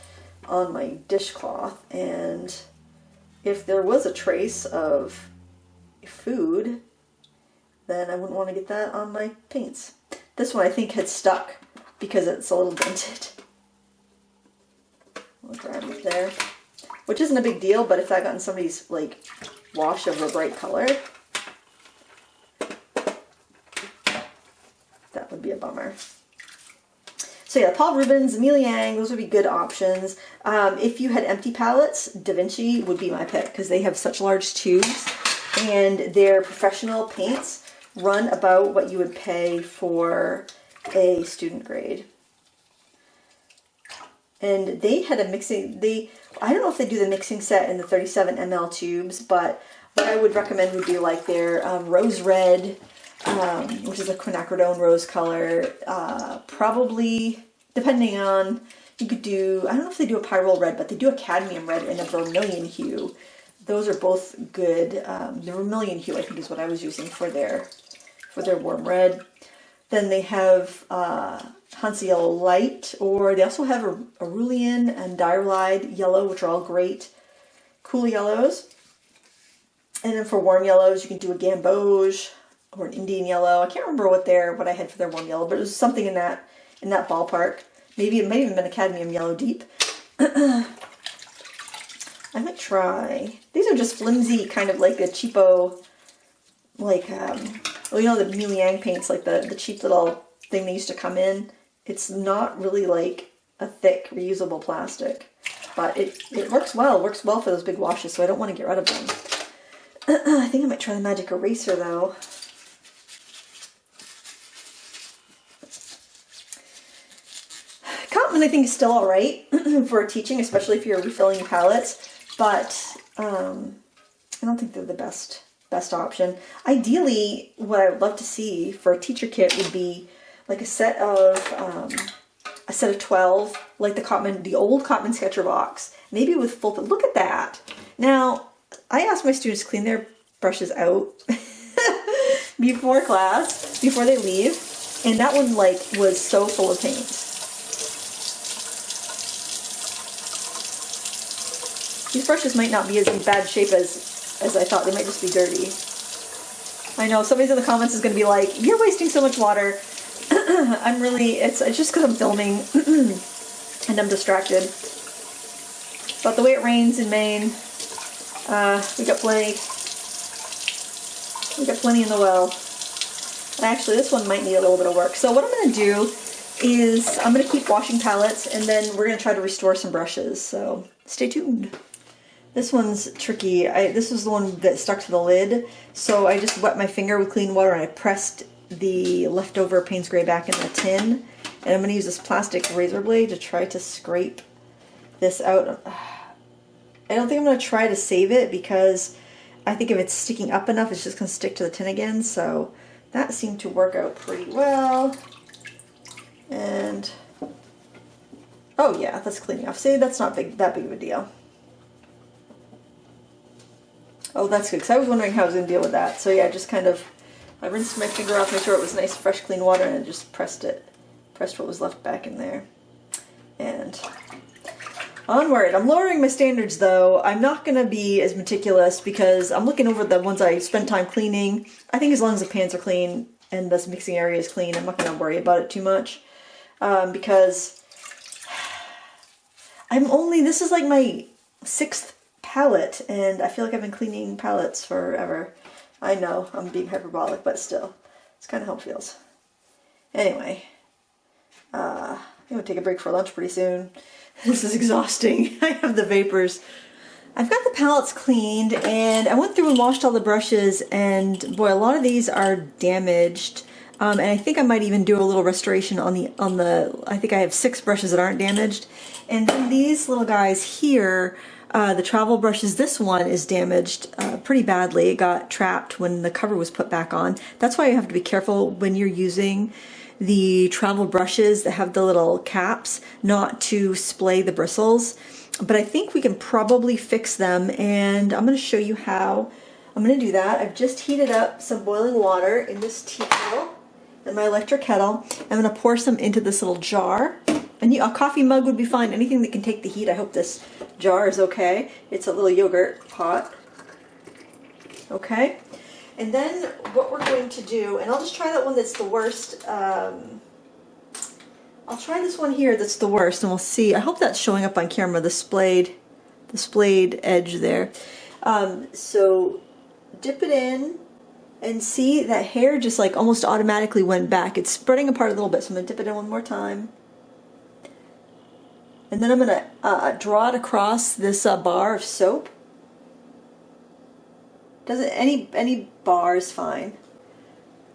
on my dishcloth, and if there was a trace of food, then I wouldn't want to get that on my paints. This one I think had stuck because it's a little dented. I'll grab it there, which isn't a big deal, but if that got in somebody's like wash of a bright color, that would be a bummer. So yeah, Paul Rubens, Emil Yang, those would be good options. If you had empty palettes, Davinci would be my pick because they have such large tubes and their professional paints run about what you would pay for a student grade. And they had a mixing, I don't know if they do the mixing set in the 37 ml tubes, but what I would recommend would be like their rose red, which is a quinacridone rose color, probably, depending on, you could do, I don't know if they do a pyrrole red, but they do a cadmium red and a vermilion hue. Those are both good. The vermilion hue, I think, is what I was using for their warm red. Then they have Hansa Yellow Light, or they also have a Vermilion and Arylide Yellow, which are all great cool yellows. And then for warm yellows, you can do a Gamboge or an Indian yellow. I can't remember what I had for their warm yellow, but it was something in that ballpark. Maybe it might even been a cadmium yellow deep. I might try. These are just flimsy, kind of like a cheapo, like well, you know the Emil Yang paints, like the cheap little thing they used to come in. It's not really like a thick reusable plastic, but it works well. It works well for those big washes, so I don't want to get rid of them. I think I might try the magic eraser though. Cotton, I think, is still all right for teaching, especially if you're refilling your palettes, but I don't think they're the best option. Ideally, what I would love to see for a teacher kit would be like a set of 12, like the old Cotman Sketcher box, maybe with full. Look at that. Now, I asked my students to clean their brushes out before class, before they leave, and that one like was so full of paint. These brushes might not be as in bad shape as I thought. They might just be dirty. I know somebody's in the comments is going to be like, "You're wasting so much water." I'm really, it's just because I'm filming and I'm distracted. But the way it rains in Maine, we got plenty in the well. Actually, this one might need a little bit of work. So what I'm going to do is I'm going to keep washing palettes, and then we're going to try to restore some brushes. So stay tuned. This one's tricky. This was the one that stuck to the lid. So I just wet my finger with clean water and I pressed the leftover Payne's Gray back in the tin. And I'm going to use this plastic razor blade to try to scrape this out. I don't think I'm going to try to save it because I think if it's sticking up enough, it's just going to stick to the tin again. So that seemed to work out pretty well. And oh yeah, that's cleaning off. See, that's not that big of a deal. Oh, that's good, because I was wondering how I was going to deal with that. So yeah, just kind of, I rinsed my finger off, made sure it was nice, fresh, clean water, and I just pressed what was left back in there. And onward. I'm lowering my standards though. I'm not going to be as meticulous because I'm looking over the ones I spent time cleaning. I think as long as the pans are clean and this mixing area is clean, I'm not going to worry about it too much. Because this is like my 6th palette, and I feel like I've been cleaning palettes forever. I know, I'm being hyperbolic, but still, it's kind of how it feels. Anyway, I'm going to take a break for lunch pretty soon. This is exhausting. I have the vapors. I've got the palettes cleaned, and I went through and washed all the brushes, and boy, a lot of these are damaged. And I think I might even do a little restoration on the, I think I have 6 brushes that aren't damaged. And then these little guys here, the travel brushes, this one is damaged pretty badly. It got trapped when the cover was put back on. That's why you have to be careful when you're using the travel brushes that have the little caps, not to splay the bristles. But I think we can probably fix them, and I'm going to show you how I'm going to do that. I've just heated up some boiling water in this tea kettle, and my electric kettle. I'm going to pour some into this little jar. And a coffee mug would be fine. Anything that can take the heat. I hope this jar is okay. It's a little yogurt pot. Okay. And then what we're going to do, and I'll just try that one that's the worst. I'll try this one here that's the worst, and we'll see. I hope that's showing up on camera, the splayed edge there. So dip it in and see that hair just like almost automatically went back. It's spreading apart a little bit, so I'm going to dip it in one more time. And then I'm going to draw it across this bar of soap. Doesn't any bar is fine.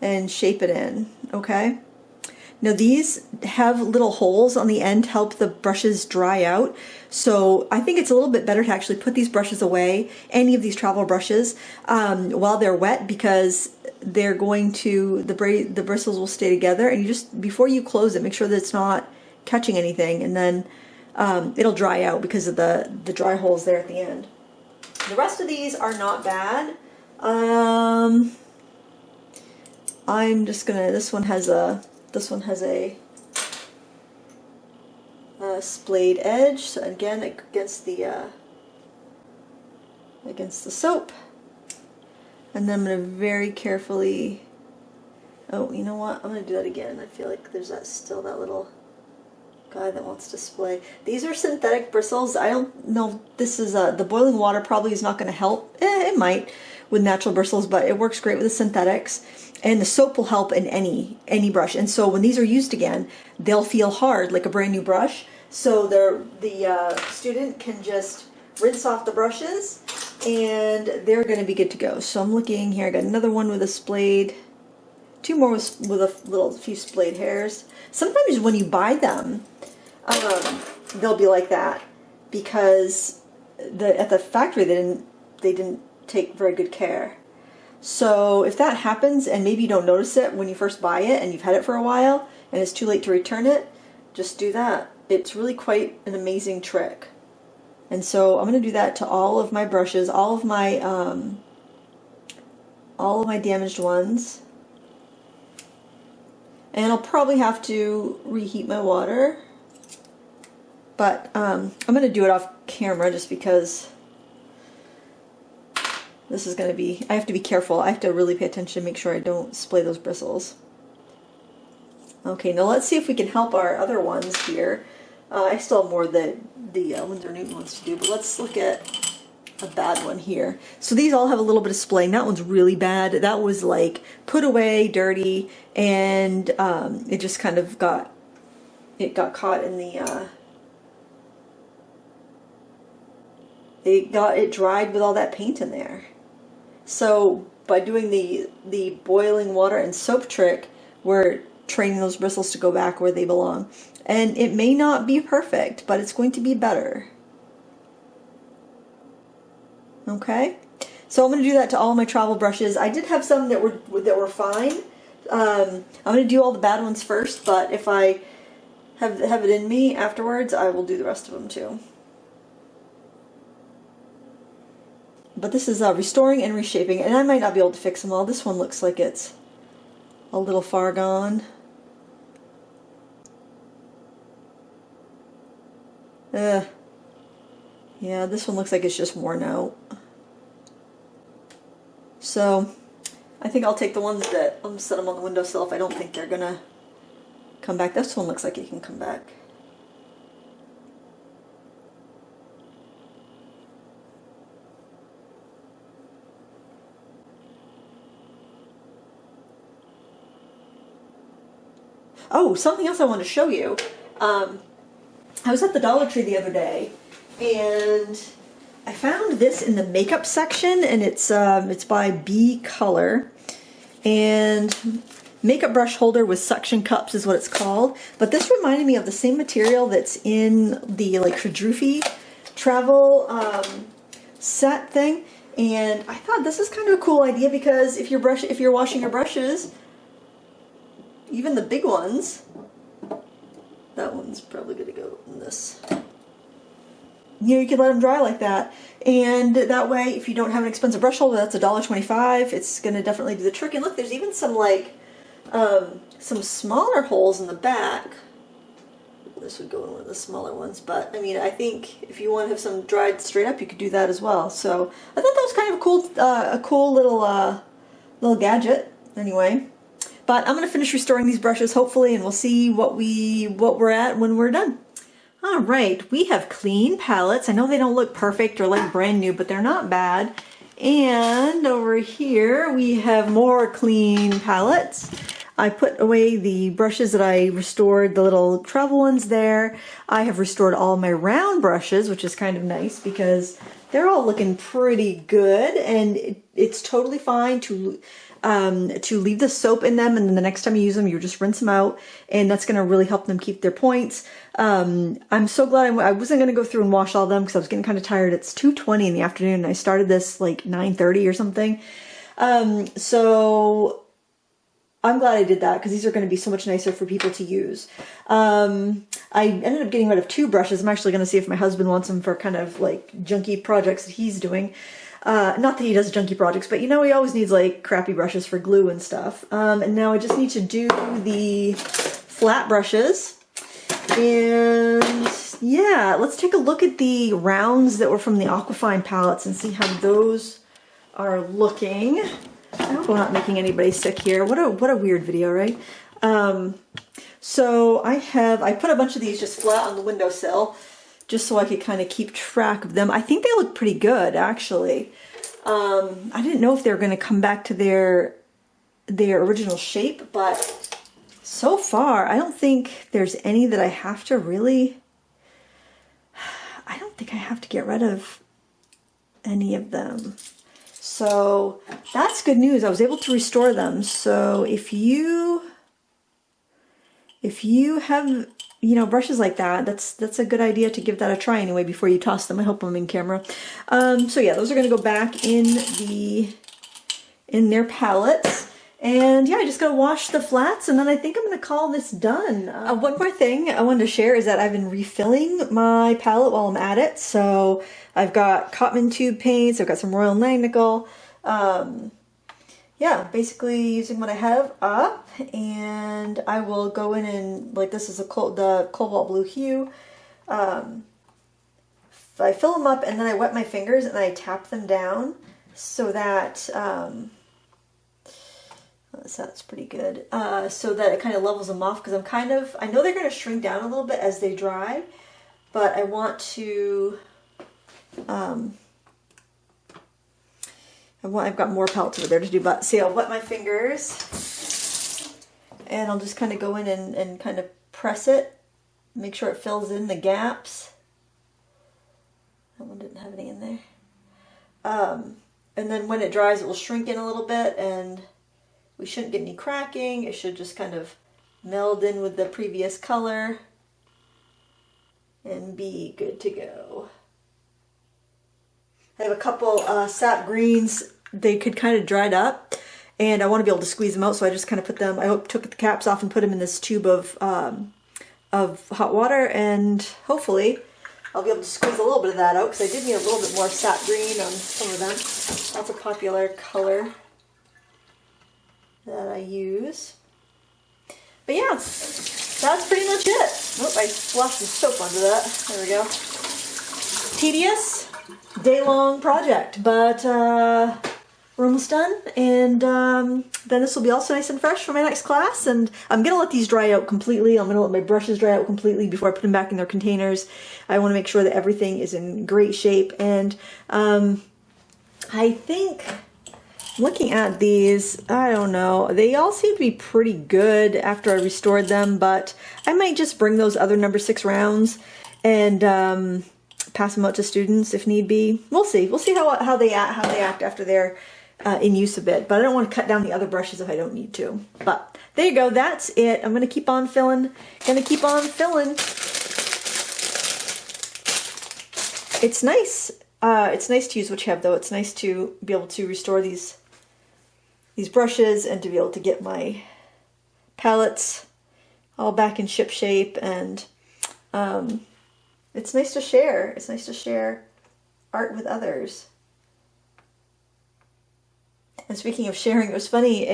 And shape it in, okay? Now these have little holes on the end to help the brushes dry out. So I think it's a little bit better to actually put these brushes away, any of these travel brushes, while they're wet, because they're going to, the bristles will stay together, and you just, before you close it, make sure that it's not catching anything, and then it'll dry out because of the dry holes there at the end. The rest of these are not bad. I'm just gonna, this one has a splayed edge, so again against the soap. And then I'm gonna very carefully, oh, you know what, I'm gonna do that again. I feel like there's still that little guy that wants to splay. These are synthetic bristles. I don't know, this is the boiling water probably is not going to help. It might with natural bristles, but it works great with the synthetics, and the soap will help in any brush. And so when these are used again, they'll feel hard like a brand new brush, so the student can just rinse off the brushes and they're going to be good to go. So I'm looking here, I got another one with a splayed, two more with a few splayed hairs. Sometimes when you buy them, they'll be like that because at the factory they didn't take very good care. So if that happens and maybe you don't notice it when you first buy it and you've had it for a while and it's too late to return it, just do that. It's really quite an amazing trick. And so I'm going to do that to all of my brushes, all of my damaged ones. And I'll probably have to reheat my water, but I'm going to do it off camera just because this is going to be, I have to be careful. I have to really pay attention to make sure I don't splay those bristles. Okay, now let's see if we can help our other ones here. I still have more of the Winsor Newton ones to do, but let's look at a bad one here. So these all have a little bit of splaying. That one's really bad. That was like put away, dirty, and it just kind of got caught in the it dried with all that paint in there. So by doing the boiling water and soap trick, we're training those bristles to go back where they belong. And it may not be perfect, but it's going to be better. Okay, so I'm going to do that to all my travel brushes. I did have some that were fine. I'm going to do all the bad ones first, but if I have it in me afterwards, I will do the rest of them too. But this is restoring and reshaping, and I might not be able to fix them all. This one looks like it's a little far gone. Yeah, this one looks like it's just worn out. So I think I'll take the ones that, I'll set them on the windowsill if I don't think they're gonna come back. This one looks like it can come back. Oh, something else I want to show you. I was at the Dollar Tree the other day, and I found this in the makeup section, and it's by B Color, and makeup brush holder with suction cups is what it's called. But this reminded me of the same material that's in the like Khadrufi travel set thing, and I thought this is kind of a cool idea because if you're washing your brushes, even the big ones, that one's probably going to go in this. You know, you can let them dry like that, and that way, if you don't have an expensive brush holder, that's $1.25. It's going to definitely do the trick. And look, there's even some like some smaller holes in the back. This would go in one of the smaller ones, but I mean, I think if you want to have some dried straight up, you could do that as well. So I thought that was kind of a cool little gadget. Anyway, but I'm gonna finish restoring these brushes hopefully, and we'll see what we're at when we're done. All right, we have clean palettes. I know they don't look perfect or like brand new, but they're not bad. And over here we have more clean palettes. I put away the brushes that I restored, the little travel ones there. I have restored all my round brushes, which is kind of nice because they're all looking pretty good, and it's totally fine to leave the soap in them, and then the next time you use them, you just rinse them out, and that's going to really help them keep their points. I'm so glad I wasn't going to go through and wash all of them because I was getting kind of tired. It's 2:20 in the afternoon, and I started this like 9:30 or something. So I'm glad I did that because these are going to be so much nicer for people to use. I ended up getting rid of 2 brushes. I'm actually going to see if my husband wants them for kind of like junky projects that he's doing. Not that he does junky projects, but you know, he always needs like crappy brushes for glue and stuff. And now I just need to do the flat brushes. And yeah, let's take a look at the rounds that were from the Aquafine palettes and see how those are looking. I hope I'm not making anybody sick here. What a weird video, right? So I put a bunch of these just flat on the windowsill just so I could kind of keep track of them. I think they look pretty good, actually. I didn't know if they were going to come back to their original shape, but so far I don't think there's any that I have to really... I don't think I have to get rid of any of them. So that's good news. I was able to restore them. So if you have, you know, brushes like that, that's a good idea to give that a try anyway before you toss them. I hope I'm in camera. So yeah, those are going to go back in their palettes. And yeah, I just gotta wash the flats, and then I think I'm gonna call this done. One more thing I wanted to share is that I've been refilling my palette while I'm at it. So I've got Cotman tube paints, I've got some Royal Langnickel. Yeah, basically using what I have up, and I will go in and, like, this is the cobalt blue hue. I fill them up and then I wet my fingers and I tap them down so that that's pretty good. So that it kind of levels them off, because I know they're going to shrink down a little bit as they dry, but I want to, I've got more pellets over there to do, but see, I'll wet my fingers and I'll just kind of go in and kind of press it, make sure it fills in the gaps. That one didn't have any in there. And then when it dries, it will shrink in a little bit, and we shouldn't get any cracking. It should just kind of meld in with the previous color and be good to go. I have a couple Sap Greens. They could kind of dried up, and I want to be able to squeeze them out, so I just kind of put them, I took the caps off and put them in this tube of hot water, and hopefully I'll be able to squeeze a little bit of that out, because I did need a little bit more Sap Green on some of them. That's a popular color that I use. But yeah, that's pretty much it. Oh, I splashed some soap onto that. There we go. Tedious, day-long project, but we're almost done, and then this will be also nice and fresh for my next class. And I'm gonna let these dry out completely. I'm gonna let my brushes dry out completely before I put them back in their containers. I want to make sure that everything is in great shape, and I think, looking at these, I don't know, they all seem to be pretty good after I restored them, but I might just bring those other number 6 rounds and pass them out to students if need be. We'll see. We'll see how they act after they're in use a bit, but I don't want to cut down the other brushes if I don't need to. But there you go. That's it. I'm going to keep on filling. It's nice. It's nice to use what you have, though. It's nice to be able to restore these brushes and to be able to get my palettes all back in ship shape, and it's nice to share. It's nice to share art with others. And speaking of sharing, it was funny,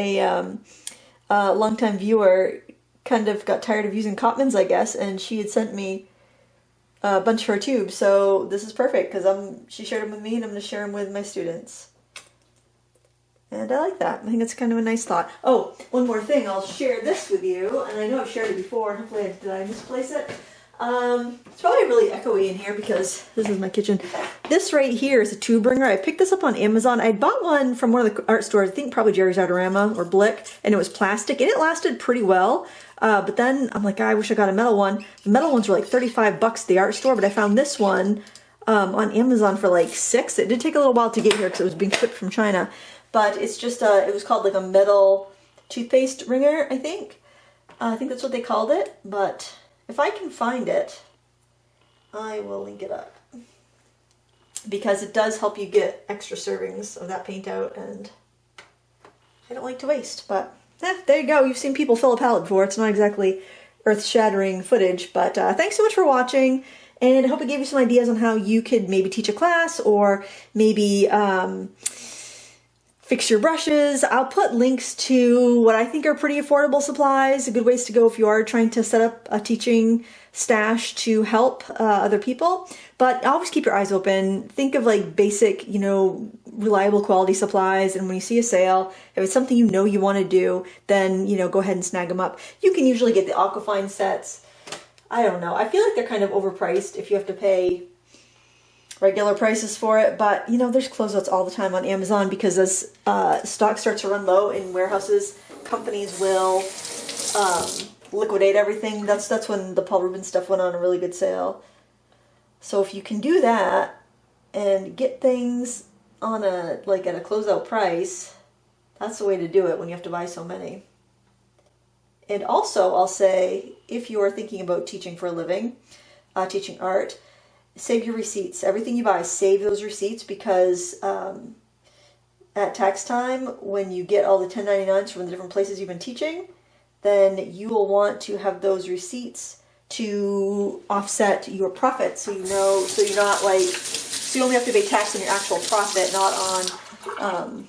longtime viewer, kind of got tired of using Cotmans, I guess, and she had sent me a bunch of her tubes. So this is perfect because she shared them with me, and I'm going to share them with my students. And I like that. I think it's kind of a nice thought. Oh, one more thing. I'll share this with you, and I know I've shared it before. Hopefully, did I misplace it? It's probably really echoey in here because this is my kitchen. This right here is a tube bringer. I picked this up on Amazon. I bought one from one of the art stores, I think probably Jerry's Artorama or Blick, and it was plastic, and it lasted pretty well. But then I'm like, I wish I got a metal one. The metal ones were like 35 bucks at the art store, but I found this one on Amazon for like $6. It did take a little while to get here because it was being shipped from China. But it's just, it was called like a metal toothpaste ringer, I think. I think that's what they called it. But if I can find it, I will link it up. Because it does help you get extra servings of that paint out. And I don't like to waste. But there you go. You've seen people fill a palette before. It's not exactly earth-shattering footage. But thanks so much for watching. And I hope it gave you some ideas on how you could maybe teach a class or maybe fix your brushes. I'll put links to what I think are pretty affordable supplies, good ways to go if you are trying to set up a teaching stash to help other people. But always keep your eyes open. Think of like basic, reliable quality supplies. And when you see a sale, if it's something you know you want to do, then, go ahead and snag them up. You can usually get the Aquafine sets. I don't know. I feel like they're kind of overpriced if you have to pay regular prices for it, but there's closeouts all the time on Amazon because as stock starts to run low in warehouses, companies will liquidate everything. That's when the Paul Rubens stuff went on a really good sale. So if you can do that and get things on at a closeout price, that's the way to do it when you have to buy so many. And also, I'll say, if you are thinking about teaching for a living, teaching art, save your receipts. Everything you buy, save those receipts because at tax time, when you get all the 1099s from the different places you've been teaching, then you will want to have those receipts to offset your profit. So so you're not so you only have to pay tax on your actual profit, not on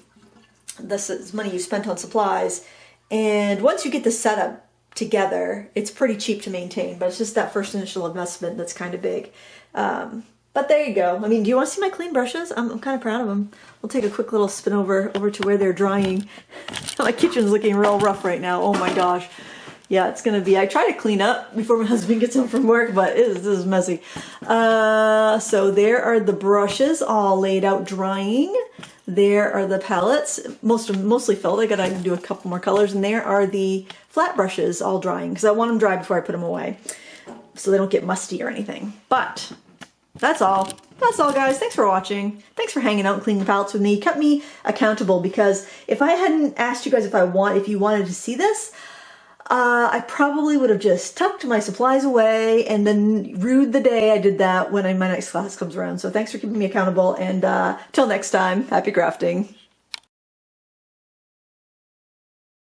this money you spent on supplies. And once you get the setup together, it's pretty cheap to maintain, but it's just that first initial investment that's kind of big. But there you go. I mean, do you want to see my clean brushes? I'm kind of proud of them. We'll take a quick little spin over to where they're drying. My kitchen's looking real rough right now. Oh my gosh. Yeah, it's going to be, I try to clean up before my husband gets home from work, but this is messy. So there are the brushes all laid out drying. There are the palettes, mostly filled. I gotta do a couple more colors. And there are the flat brushes all drying because I want them dry before I put them away so they don't get musty or anything. But that's all. That's all, guys. Thanks for watching. Thanks for hanging out and cleaning the palettes with me. You kept me accountable because if I hadn't asked you guys if you wanted to see this, I probably would have just tucked my supplies away and then rued the day I did that when my next class comes around. So thanks for keeping me accountable, and till next time, happy crafting.